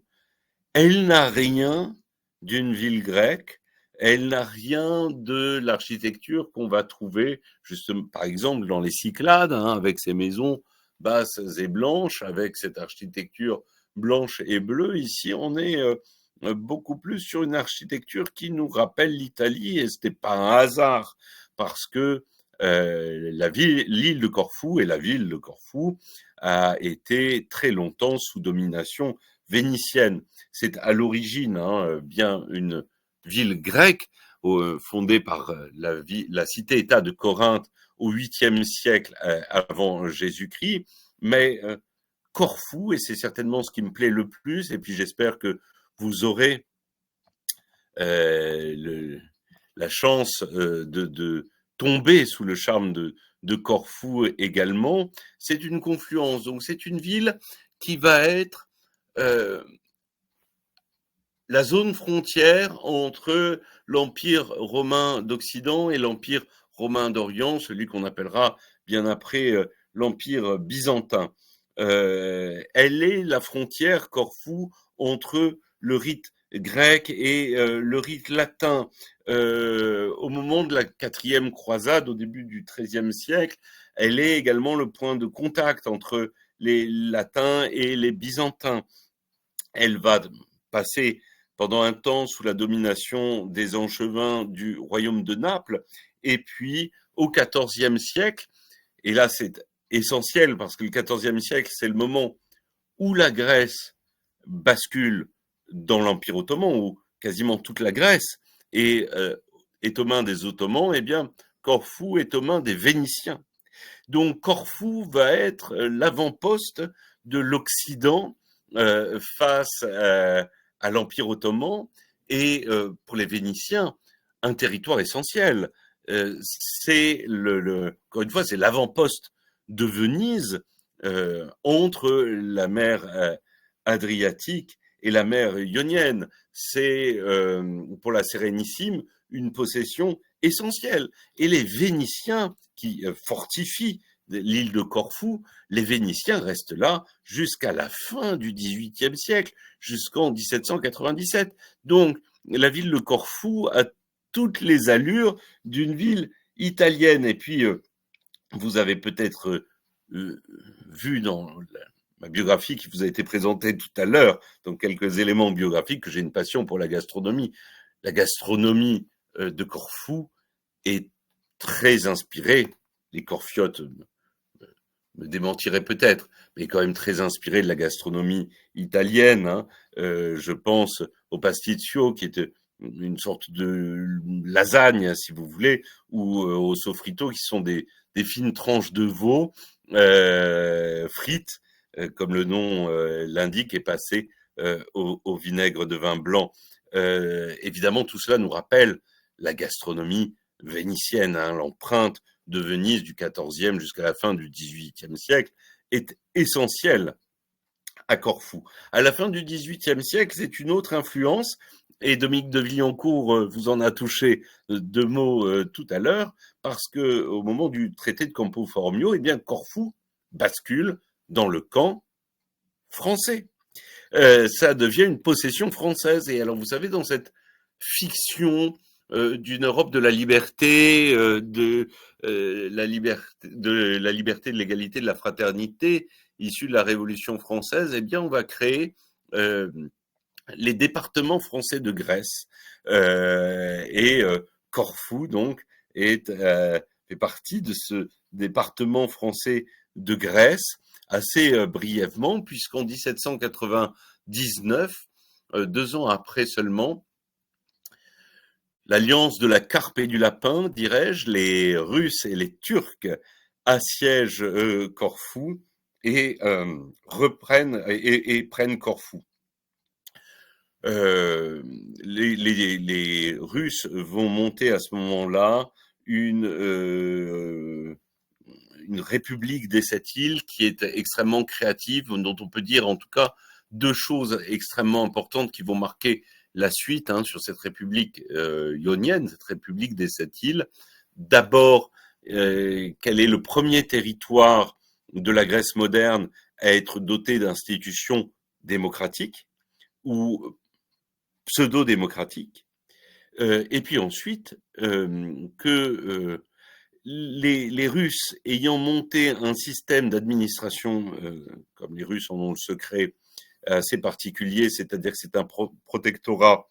[SPEAKER 2] elle n'a rien d'une ville grecque. Elle n'a rien de l'architecture qu'on va trouver, justement, par exemple, dans les Cyclades, hein, avec ces maisons basses et blanches, avec cette architecture blanche et bleue. Ici, on est beaucoup plus sur une architecture qui nous rappelle l'Italie, et ce n'est pas un hasard, parce que l'île de Corfou et la ville de Corfou a été très longtemps sous domination vénitienne. C'est à l'origine bien une ville grecque fondée par la cité-État de Corinthe au 8e siècle avant Jésus-Christ, mais Corfou, et c'est certainement ce qui me plaît le plus, et puis j'espère que vous aurez la chance de tomber sous le charme de Corfou également, c'est une confluence, donc c'est une ville qui va être la zone frontière entre l'Empire romain d'Occident et l'Empire romain d'Orient, celui qu'on appellera bien après l'Empire byzantin. Elle est la frontière, Corfou, entre le rite grec et le rite latin. Au moment de la 4e croisade, au début du XIIIe siècle, elle est également le point de contact entre les latins et les byzantins. Elle va passer pendant un temps sous la domination des Angevins du royaume de Naples, et puis au XIVe siècle, et là c'est essentiel parce que le XIVe siècle, c'est le moment où la Grèce bascule dans l'Empire ottoman, où quasiment toute la Grèce est aux mains des Ottomans, eh bien, Corfou est aux mains des Vénitiens. Donc, Corfou va être l'avant-poste de l'Occident face à l'Empire ottoman et pour les Vénitiens, un territoire essentiel. C'est encore une fois, c'est l'avant-poste de Venise entre la mer Adriatique et la mer Ionienne. C'est pour la Sérénissime une possession essentielle. Et les Vénitiens qui fortifient l'île de Corfou, les Vénitiens restent là jusqu'à la fin du XVIIIe siècle, jusqu'en 1797. Donc, la ville de Corfou a toutes les allures d'une ville italienne. Et puis, vous avez peut-être vu dans ma biographie qui vous a été présentée tout à l'heure, donc quelques éléments biographiques, que j'ai une passion pour la gastronomie. La gastronomie de Corfou est très inspirée, les Corfiotes me démentiraient peut-être, mais quand même très inspirée de la gastronomie italienne. Hein. Je pense au pasticcio, qui est une sorte de lasagne, si vous voulez, ou au sofrito, qui sont des fines tranches de veau frites, comme le nom l'indique, et passées au vinaigre de vin blanc. Évidemment, tout cela nous rappelle la gastronomie vénitienne, hein, l'empreinte de Venise du XIVe jusqu'à la fin du XVIIIe siècle est essentielle à Corfou. À la fin du XVIIIe siècle, c'est une autre influence, et Dominique de Villancourt vous en a touché deux mots tout à l'heure, parce que au moment du traité de Campo Formio, eh bien Corfou bascule dans le camp français. Ça devient une possession française. Et alors, vous savez, dans cette fiction d'une Europe de la liberté, de la liberté, de l'égalité, de la fraternité, issue de la Révolution française, eh bien, on va créer les départements français de Grèce. Et Corfou, donc, fait partie de ce département français de Grèce, assez brièvement, puisqu'en 1799, 2 ans après seulement, l'alliance de la carpe et du lapin, dirais-je, les Russes et les Turcs assiègent Corfou et reprennent et prennent Corfou. Les Russes vont monter à ce moment-là une république des 7 îles qui est extrêmement créative, dont on peut dire en tout cas 2 choses extrêmement importantes qui vont marquer la suite sur cette république ionienne, cette république des 7 îles. D'abord, quel est le premier territoire de la Grèce moderne à être doté d'institutions démocratiques ou pseudo-démocratiques, et puis ensuite que les Russes ayant monté un système d'administration, comme les Russes en ont le secret, assez particulier, c'est-à-dire que c'est un protectorat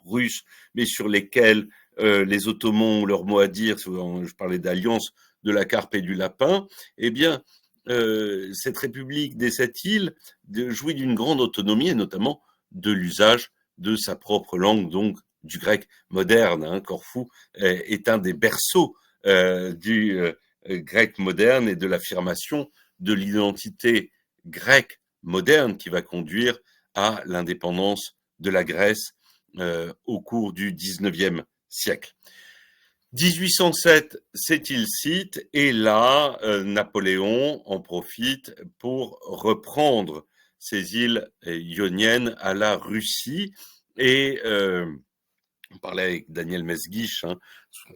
[SPEAKER 2] russe, mais sur lesquels les Ottomans ont leur mot à dire, je parlais d'alliance de la carpe et du lapin, eh bien, cette république des 7 îles jouit d'une grande autonomie, et notamment de l'usage de sa propre langue, donc du grec moderne. Corfou est un des berceaux du grec moderne et de l'affirmation de l'identité grecque moderne qui va conduire à l'indépendance de la Grèce au cours du XIXe siècle. 1807, c'est Tilsit, et là, Napoléon en profite pour reprendre ces îles ioniennes à la Russie. Et on parlait avec Daniel Mesguich, son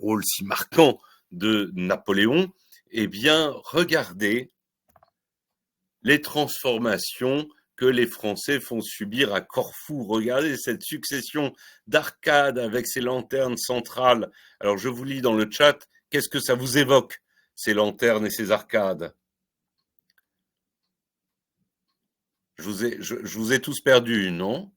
[SPEAKER 2] rôle si marquant de Napoléon. Eh bien, regardez les transformations que les Français font subir à Corfou. Regardez cette succession d'arcades avec ces lanternes centrales. Alors, je vous lis dans le chat, qu'est-ce que ça vous évoque, ces lanternes et ces arcades ? Je vous ai tous perdus, non ?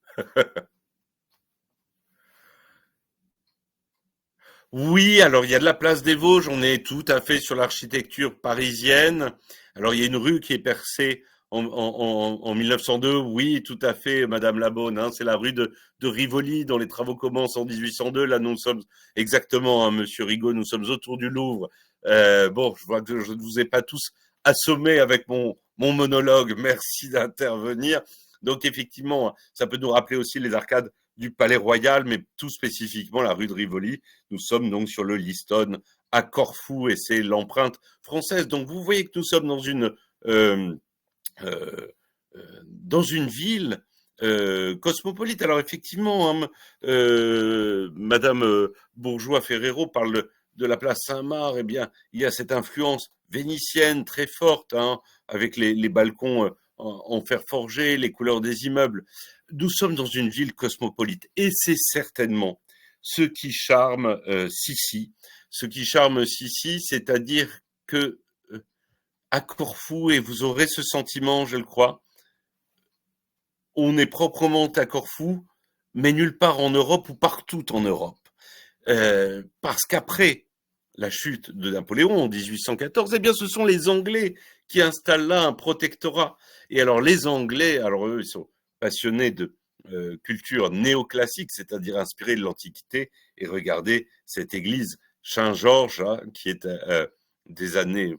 [SPEAKER 2] Oui, alors il y a de la place des Vosges, on est tout à fait sur l'architecture parisienne. Alors il y a une rue qui est percée en 1902, oui, tout à fait, Madame Labonne, hein, c'est la rue de Rivoli dont les travaux commencent en 1802. Là, nous sommes exactement, hein, Monsieur Rigaud, nous sommes autour du Louvre. Bon, je vois que je ne vous ai pas tous assommés avec mon monologue. Merci d'intervenir. Donc, effectivement, ça peut nous rappeler aussi les arcades du Palais Royal, mais tout spécifiquement la rue de Rivoli. Nous sommes donc sur le Liston à Corfou et c'est l'empreinte française. Donc, vous voyez que nous sommes euh, dans une ville cosmopolite. Alors effectivement, hein, Madame Bourgeois-Ferrero parle de la place Saint-Marc. Eh bien, il y a cette influence vénitienne très forte, hein, avec les balcons en fer forgé, les couleurs des immeubles. Nous sommes dans une ville cosmopolite et c'est certainement ce qui charme Sissi. Ce qui charme Sissi, c'est-à-dire que à Corfou, et vous aurez ce sentiment, je le crois, on est proprement à Corfou, mais nulle part en Europe ou partout en Europe. Parce qu'après la chute de Napoléon en 1814, eh bien, ce sont les Anglais qui installent là un protectorat. Et alors, les Anglais, alors eux, ils sont passionnés de culture néoclassique, c'est-à-dire inspirés de l'Antiquité. Et regardez cette église Saint-Georges, hein, qui est des années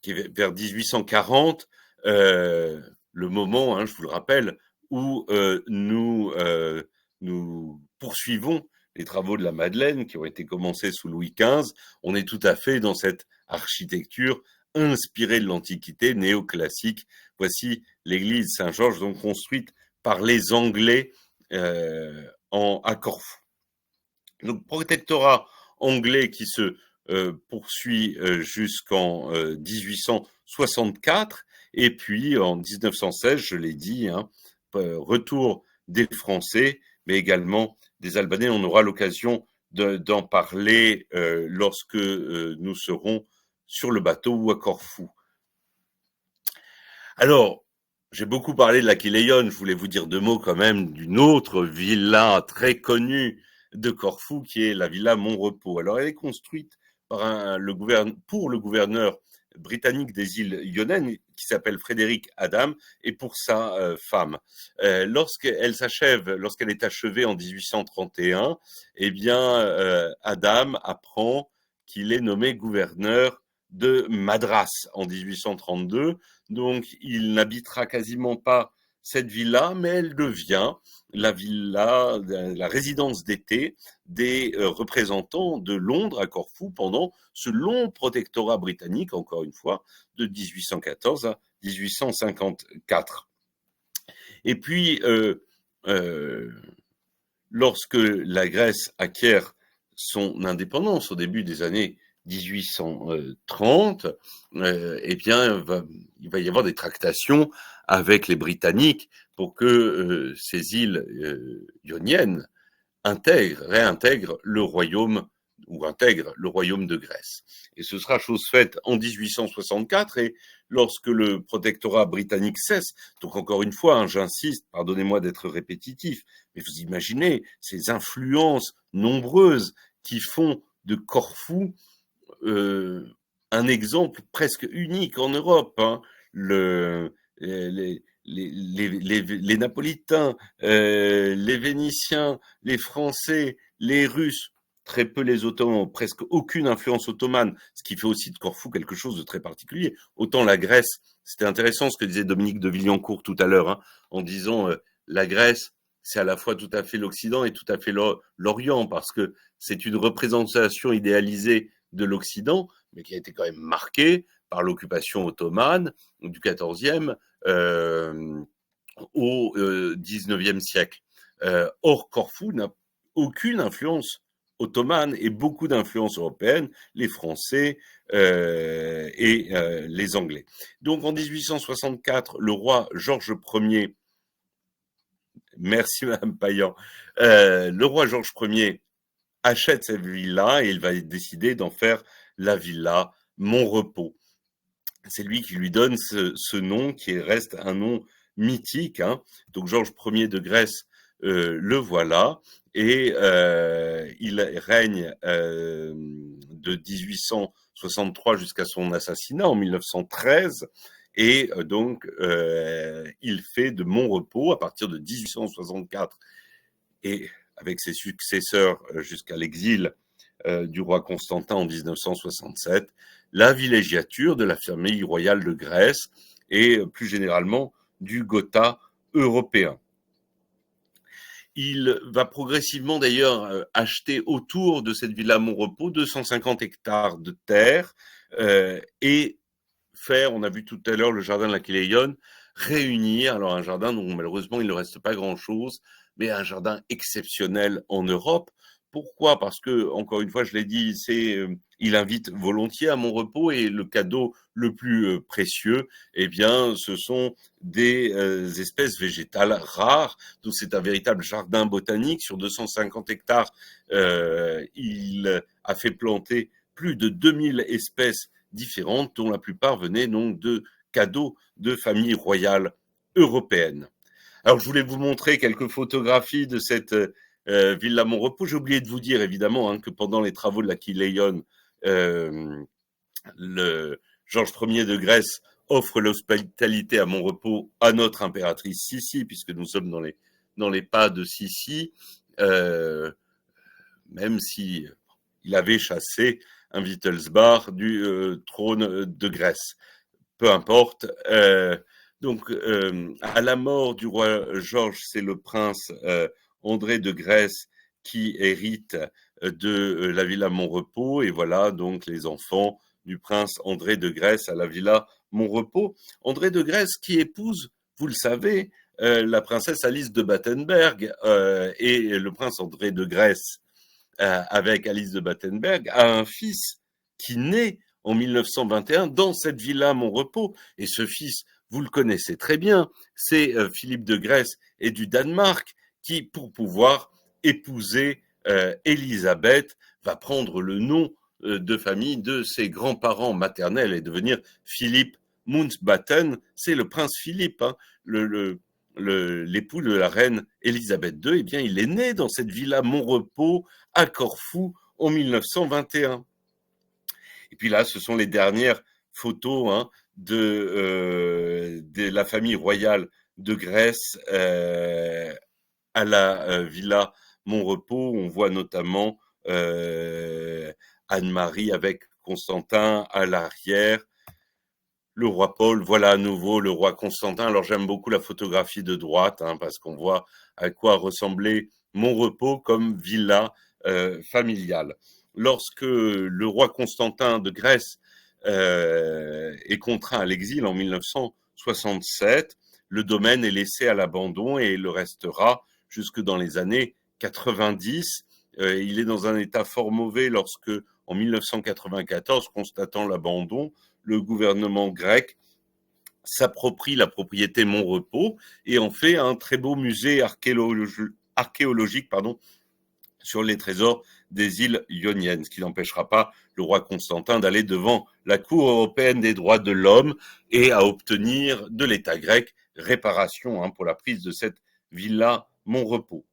[SPEAKER 2] qui est vers 1840, le moment, hein, je vous le rappelle, où nous poursuivons les travaux de la Madeleine qui ont été commencés sous Louis XV. On est tout à fait dans cette architecture inspirée de l'Antiquité néoclassique. Voici l'église Saint-Georges, donc construite par les Anglais à Corfou. Donc, protectorat anglais qui se poursuit jusqu'en 1864. Et puis, en 1916, je l'ai dit, hein, retour des Français, mais également des Albanais. On aura l'occasion d'en parler lorsque nous serons sur le bateau ou à Corfou. Alors, j'ai beaucoup parlé de la Kiléion. Je voulais vous dire deux mots quand même d'une autre villa très connue de Corfou, qui est la villa Montrepos. Alors, elle est construite pour le gouverneur britannique des îles Ioniennes, qui s'appelle Frédéric Adam, et pour sa femme. Lorsqu'elle est achevée en 1831, eh bien, Adam apprend qu'il est nommé gouverneur de Madras en 1832. Donc, il n'habitera quasiment pas cette villa, mais elle devient la villa, la résidence d'été des représentants de Londres à Corfou pendant ce long protectorat britannique, encore une fois, de 1814 à 1854. Et puis, lorsque la Grèce acquiert son indépendance au début des années 1830, eh bien, il va y avoir des tractations avec les Britanniques pour que ces îles ioniennes réintègrent le royaume ou intègrent le royaume de Grèce. Et ce sera chose faite en 1864 et lorsque le protectorat britannique cesse, donc encore une fois, hein, j'insiste, pardonnez-moi d'être répétitif, mais vous imaginez ces influences nombreuses qui font de Corfou un exemple presque unique en Europe, hein. Les Napolitains, les Vénitiens, les Français, les Russes, très peu les Ottomans, presque aucune influence ottomane, ce qui fait aussi de Corfou quelque chose de très particulier. Autant la Grèce, c'était intéressant ce que disait Dominique de Villancourt tout à l'heure, hein, en disant la Grèce, c'est à la fois tout à fait l'Occident et tout à fait l'Orient, parce que c'est une représentation idéalisée de l'Occident, mais qui a été quand même marquée par l'occupation ottomane du XIVe au XIXe siècle. Or, Corfou n'a aucune influence ottomane et beaucoup d'influences européennes, les Français et les Anglais. Donc, en 1864, le roi Georges Ier, merci Madame Payan, le roi Georges Ier achète cette villa et il va décider d'en faire la villa Montrepos. C'est lui qui lui donne ce nom qui reste un nom mythique, hein. Donc Georges Ier de Grèce, le voilà, et il règne de 1863 jusqu'à son assassinat en 1913. Et donc, il fait de Montrepos, à partir de 1864, et avec ses successeurs jusqu'à l'exil du roi Constantin en 1967, la villégiature de la famille royale de Grèce et plus généralement du Gotha européen. Il va progressivement d'ailleurs acheter autour de cette villa Montrepos 250 hectares de terre et faire, on a vu tout à l'heure le jardin de l'Aquileion, réunir, alors un jardin dont malheureusement il ne reste pas grand-chose, mais un jardin exceptionnel en Europe. Pourquoi ? Parce que, encore une fois, je l'ai dit, il invite volontiers à Montrepos et le cadeau le plus précieux, eh bien, ce sont des espèces végétales rares. Donc, c'est un véritable jardin botanique sur 250 hectares. Il a fait planter plus de 2000 espèces différentes, dont la plupart venaient donc de cadeaux de familles royales européennes. Alors, je voulais vous montrer quelques photographies de cette Villa Montrepos. J'ai oublié de vous dire, évidemment, que pendant les travaux de l'Aquileion, le Georges Ier de Grèce offre l'hospitalité à Montrepos à notre impératrice Sissi, puisque nous sommes dans les pas de Sissi, même si il avait chassé un Wittelsbach du trône de Grèce. Peu importe. Donc, à la mort du roi Georges, c'est le prince André de Grèce qui hérite de la villa Montrepos. Et voilà donc les enfants du prince André de Grèce à la villa Montrepos. André de Grèce qui épouse, vous le savez, la princesse Alice de Battenberg et le prince André de Grèce avec Alice de Battenberg a un fils qui naît en 1921 dans cette villa Montrepos. Et ce fils, vous le connaissez très bien, c'est Philippe de Grèce et du Danemark qui, pour pouvoir épouser Élisabeth, va prendre le nom de famille de ses grands-parents maternels et devenir Philippe Mountbatten. C'est le prince Philippe, l'époux de la reine Élisabeth II. Eh bien, il est né dans cette villa Montrepos à Corfou en 1921. Et puis là, ce sont les dernières photos de la famille royale de Grèce à la villa Montrepos. On voit notamment Anne-Marie avec Constantin à l'arrière. Le roi Paul, voilà à nouveau le roi Constantin. Alors j'aime beaucoup la photographie de droite parce qu'on voit à quoi ressemblait Montrepos comme villa familiale. Lorsque le roi Constantin de Grèce est contraint à l'exil en 1967, le domaine est laissé à l'abandon et le restera jusque dans les années 90. Il est dans un état fort mauvais lorsque, en 1994, constatant l'abandon, le gouvernement grec s'approprie la propriété Montrepos et en fait un très beau musée archéologique sur les trésors des îles Ioniennes, ce qui n'empêchera pas le roi Constantin d'aller devant la Cour européenne des droits de l'homme et à obtenir de l'État grec réparation pour la prise de cette villa Montrepos.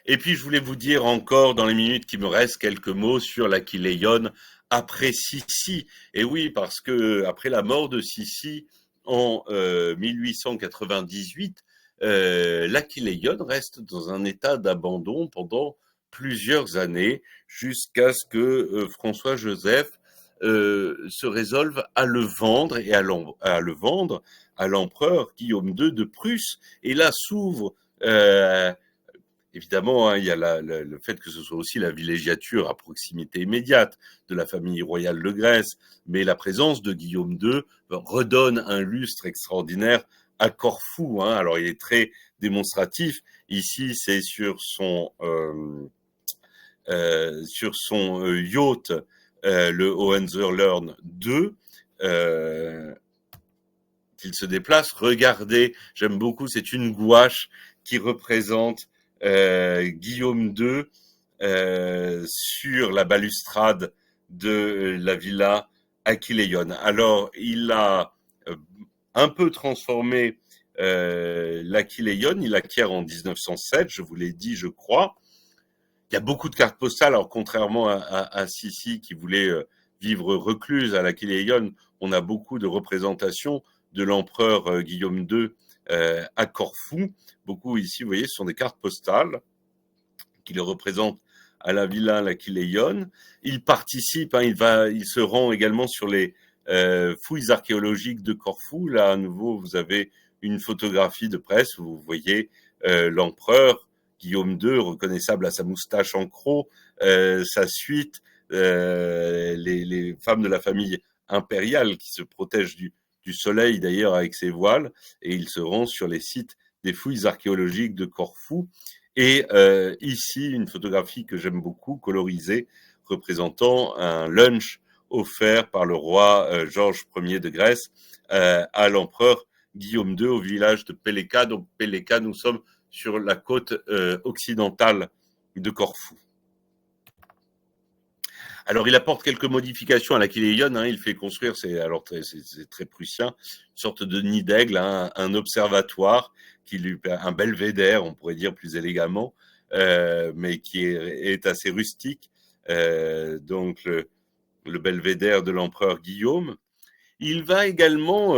[SPEAKER 2] Et puis, je voulais vous dire encore, dans les minutes qui me restent, quelques mots sur l'Aquileion après Sissi. Et oui, parce que après la mort de Sissi en 1898, l'Aquileion reste dans un état d'abandon pendant plusieurs années, jusqu'à ce que François-Joseph se résolve à le vendre et à le vendre à l'empereur Guillaume II de Prusse. Et là s'ouvre évidemment, il y a le fait que ce soit aussi la villégiature à proximité immédiate de la famille royale de Grèce, mais la présence de Guillaume II redonne un lustre extraordinaire à Corfou. Alors, il est très démonstratif. Ici, c'est sur son yacht, le Hohenzollern 2, qu'il se déplace. Regardez, j'aime beaucoup, c'est une gouache qui représente Guillaume II sur la balustrade de la villa Aquileion. Alors, il a un peu transformé l'Aquileion, il l'acquiert en 1907, je vous l'ai dit, je crois. Il y a beaucoup de cartes postales. Alors, contrairement à Sissi qui voulait vivre recluse à l'Aquileion, on a beaucoup de représentations de l'empereur Guillaume II à Corfou. Beaucoup ici, vous voyez, ce sont des cartes postales qui le représentent à la Villa l'Aquileion. Il participe, il se rend également sur les fouilles archéologiques de Corfou. Là, à nouveau, vous avez une photographie de presse où vous voyez l'empereur Guillaume II, reconnaissable à sa moustache en croc, sa suite, les femmes de la famille impériale qui se protègent du soleil d'ailleurs avec ses voiles, et il se rend sur les sites des fouilles archéologiques de Corfou. Et ici, une photographie que j'aime beaucoup, colorisée, représentant un lunch offert par le roi Georges Ier de Grèce à l'empereur Guillaume II au village de Peléka. Donc Peléka, nous sommes sur la côte occidentale de Corfou. Alors, il apporte quelques modifications à l'Aquileion. Il fait construire, c'est très prussien, une sorte de nid d'aigle, un observatoire, un belvédère, on pourrait dire plus élégamment, mais qui est assez rustique. Donc, le belvédère de l'empereur Guillaume. Il va également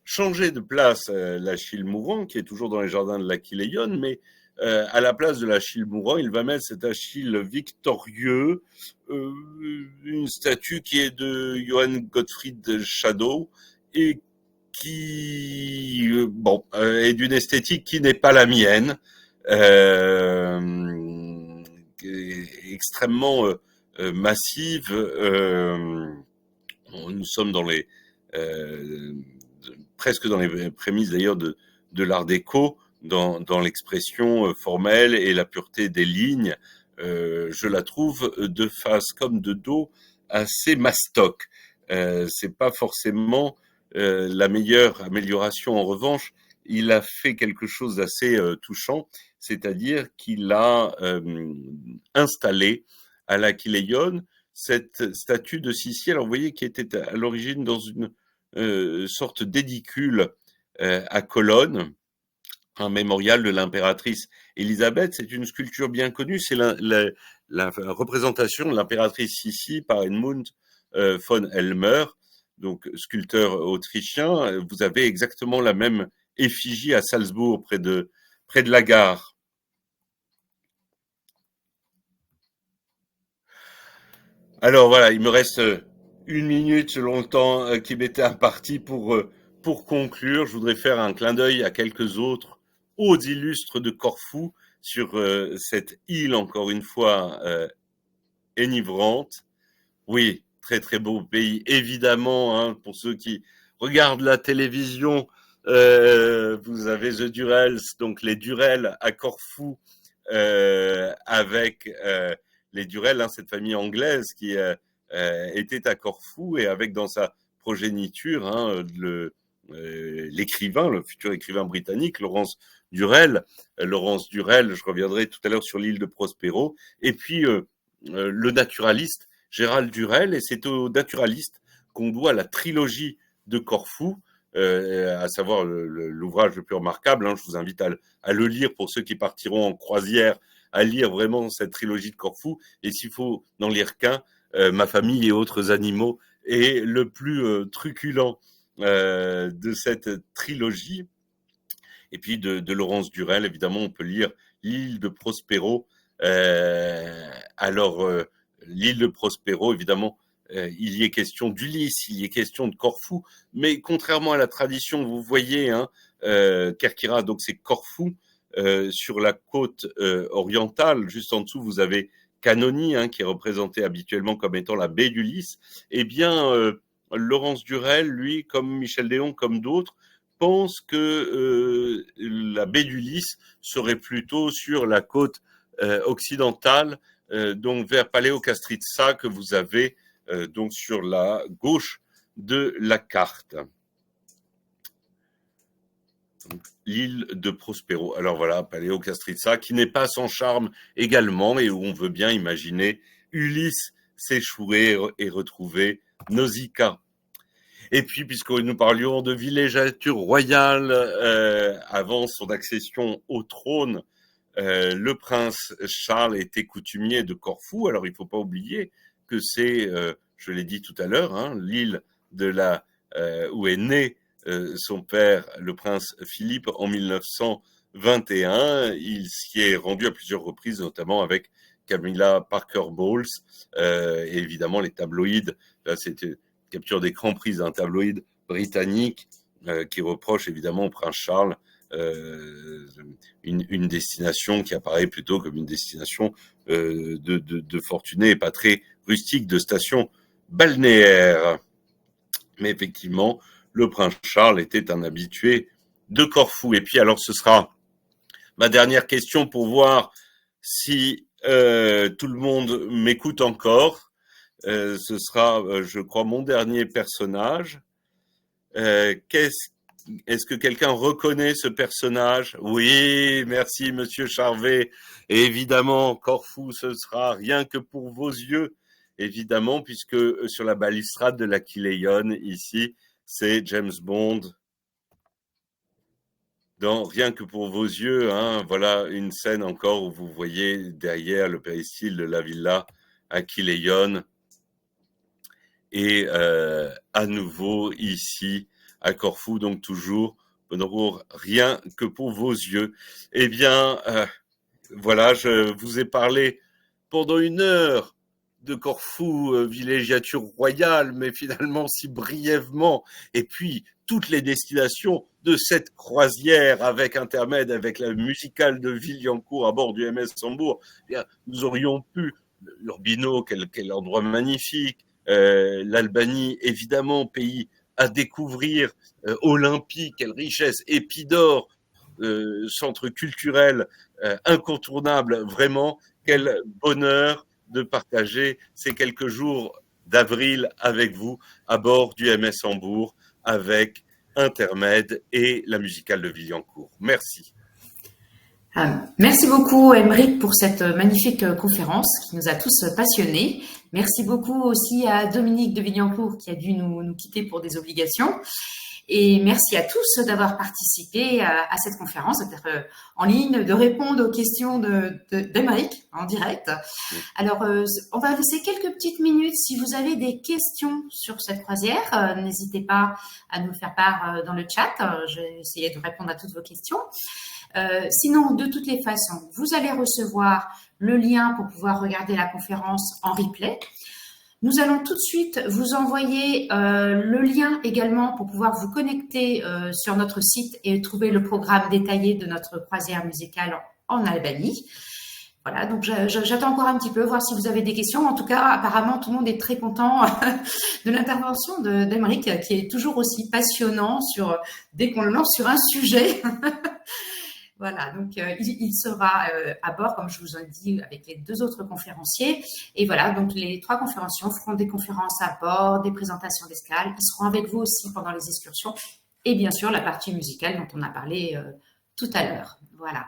[SPEAKER 2] changer de place l'Achille mourant, qui est toujours dans les jardins de l'Aquileion, mais à la place de l'Achille mourant, il va mettre cet Achille victorieux, une statue qui est de Johann Gottfried Schadow et qui est d'une esthétique qui n'est pas la mienne, extrêmement massive. Nous sommes dans les presque dans les prémices d'ailleurs de l'art déco, dans l'expression formelle et la pureté des lignes. Je la trouve de face comme de dos assez mastoc. C'est pas forcément la meilleure amélioration. En revanche, il a fait quelque chose d'assez touchant, c'est-à-dire qu'il a installé à l'Aquileion cette statue de Sissi. Alors vous voyez, qui était à l'origine dans une sorte d'édicule à colonnes, un mémorial de l'impératrice Élisabeth. C'est une sculpture bien connue, c'est la représentation de l'impératrice Sissi par Edmund von Helmer, donc sculpteur autrichien. Vous avez exactement la même effigie à Salzbourg, près de la gare. Alors voilà, il me reste 1 minute selon le temps qui m'était imparti pour conclure. Je voudrais faire un clin d'œil à quelques autres hauts illustres de Corfou sur cette île, encore une fois, enivrante. Oui, très très beau pays, évidemment, pour ceux qui regardent la télévision, vous avez The Durrells, donc les Durrell à Corfou, avec les Durrell, cette famille anglaise qui était à Corfou, et avec dans sa progéniture l'écrivain, le futur écrivain britannique, Laurence Durrell, je reviendrai tout à l'heure sur l'île de Prospero, et puis le naturaliste Gérald Durrell, et c'est au naturaliste qu'on doit la trilogie de Corfou, à savoir l'ouvrage le plus remarquable. Je vous invite à le lire pour ceux qui partiront en croisière, à lire vraiment cette trilogie de Corfou, et s'il faut n'en lire qu'un, Ma famille et autres animaux est le plus truculent de cette trilogie. Et puis de Laurence Durrell, évidemment, on peut lire l'île de Prospero. L'île de Prospero, évidemment, il y est question d'Ulysse, il y est question de Corfou, mais contrairement à la tradition, vous voyez, Kerkyra, donc c'est Corfou, sur la côte orientale, juste en dessous, vous avez Canoni, qui est représenté habituellement comme étant la baie d'Ulysse. Eh bien, Laurence Durrell, lui, comme Michel Déon, comme d'autres, pense que la baie d'Ulysse serait plutôt sur la côte occidentale, donc vers Paléocastritsa, que vous avez donc sur la gauche de la carte. L'île de Prospero. Alors voilà, Paléocastritsa, qui n'est pas sans charme également, et où on veut bien imaginer Ulysse s'échouer et retrouver Nausicaa. Et puis, puisque nous parlions de villégiature royale avant son accession au trône, le prince Charles était coutumier de Corfou. Alors, il ne faut pas oublier que c'est, je l'ai dit tout à l'heure, hein, l'île où est né son père, le prince Philippe, en 1921. Il s'y est rendu à plusieurs reprises, notamment avec Camilla Parker Bowles, et évidemment les tabloïds. Là, c'était une capture d'écran prise d'un tabloïd britannique qui reproche évidemment au prince Charles une destination qui apparaît plutôt comme une destination de fortunés et pas très rustique, de station balnéaire. Mais effectivement, le prince Charles était un habitué de Corfou. Et puis alors, ce sera ma dernière question pour voir si tout le monde m'écoute encore. Ce sera, je crois, mon dernier personnage. Est-ce que quelqu'un reconnaît ce personnage? Oui, merci Monsieur Charvet. Et évidemment, Corfou, ce sera rien que pour vos yeux, évidemment, puisque sur la balustrade de l'Aquileion, ici, c'est James Bond. Dans Rien que pour vos yeux, hein, voilà une scène encore où vous voyez derrière le péristyle de la villa Aquileion. Et à nouveau ici, à Corfou, donc toujours Rien que pour vos yeux. Eh bien, voilà, je vous ai parlé pendant 1 heure de Corfou, villégiature royale, mais finalement si brièvement. Et puis, toutes les destinations de cette croisière avec intermède, avec la musicale de Villancourt à bord du MS Hambourg. Eh bien, nous aurions pu, Urbino, quel endroit magnifique, l'Albanie, évidemment, pays à découvrir, Olympie, quelle richesse, Épidore, centre culturel incontournable, vraiment, quel bonheur de partager ces quelques jours d'avril avec vous à bord du MS Hambourg avec Intermède et la musicale de Villancourt. Merci.
[SPEAKER 1] Merci beaucoup, Aymeric, pour cette magnifique conférence qui nous a tous passionnés. Merci beaucoup aussi à Dominique de Villancourt qui a dû nous quitter pour des obligations. Et merci à tous d'avoir participé à cette conférence, d'être en ligne, de répondre aux questions d'Aymeric en direct. Alors, on va laisser quelques petites minutes. Si vous avez des questions sur cette croisière, n'hésitez pas à nous faire part dans le chat. Je vais essayer de répondre à toutes vos questions. Sinon, de toutes les façons, vous allez recevoir le lien pour pouvoir regarder la conférence en replay. Nous allons tout de suite vous envoyer le lien également pour pouvoir vous connecter sur notre site et trouver le programme détaillé de notre croisière musicale en Albanie. Voilà, donc j'attends encore un petit peu, voir si vous avez des questions. En tout cas, apparemment, tout le monde est très content de l'intervention d'Aymeric, qui est toujours aussi passionnant dès qu'on le lance sur un sujet. Voilà, donc il sera à bord, comme je vous ai dit, avec les 2 autres conférenciers. Et voilà, donc les 3 conférenciers feront des conférences à bord, des présentations d'escale. Ils seront avec vous aussi pendant les excursions. Et bien sûr, la partie musicale dont on a parlé tout à l'heure. Voilà.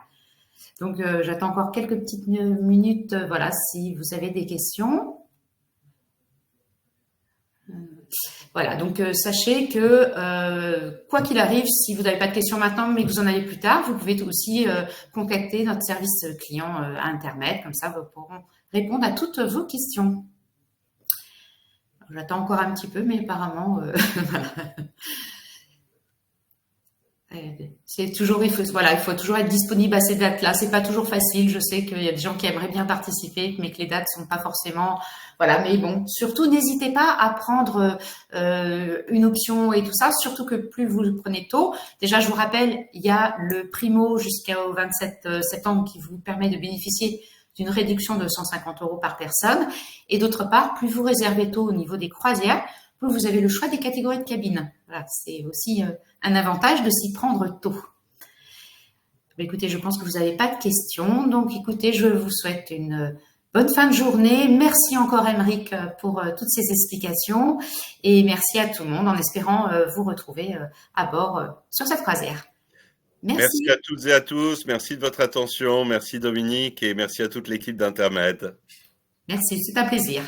[SPEAKER 1] Donc, j'attends encore quelques petites minutes, voilà, si vous avez des questions. Voilà, donc sachez que quoi qu'il arrive, si vous n'avez pas de questions maintenant, mais que vous en avez plus tard, vous pouvez aussi contacter notre service client à Internet, comme ça vous pourrons répondre à toutes vos questions. J'attends encore un petit peu, mais apparemment, voilà. C'est toujours, il faut toujours être disponible à ces dates-là. C'est pas toujours facile. Je sais qu'il y a des gens qui aimeraient bien participer, mais que les dates sont pas forcément, voilà. Mais bon, surtout n'hésitez pas à prendre une option et tout ça. Surtout que plus vous le prenez tôt. Déjà, je vous rappelle, il y a le primo jusqu'au 27 septembre qui vous permet de bénéficier d'une réduction de 150 € par personne. Et d'autre part, plus vous réservez tôt au niveau des croisières, plus vous avez le choix des catégories de cabines. Voilà, c'est aussi un avantage de s'y prendre tôt. Écoutez, je pense que vous n'avez pas de questions. Donc, écoutez, je vous souhaite une bonne fin de journée. Merci encore, Aymeric, pour toutes ces explications. Et merci à tout le monde en espérant vous retrouver à bord sur cette croisière.
[SPEAKER 2] Merci à toutes et à tous. Merci de votre attention. Merci, Dominique. Et merci à toute l'équipe d'Intermède.
[SPEAKER 1] Merci, c'est un plaisir.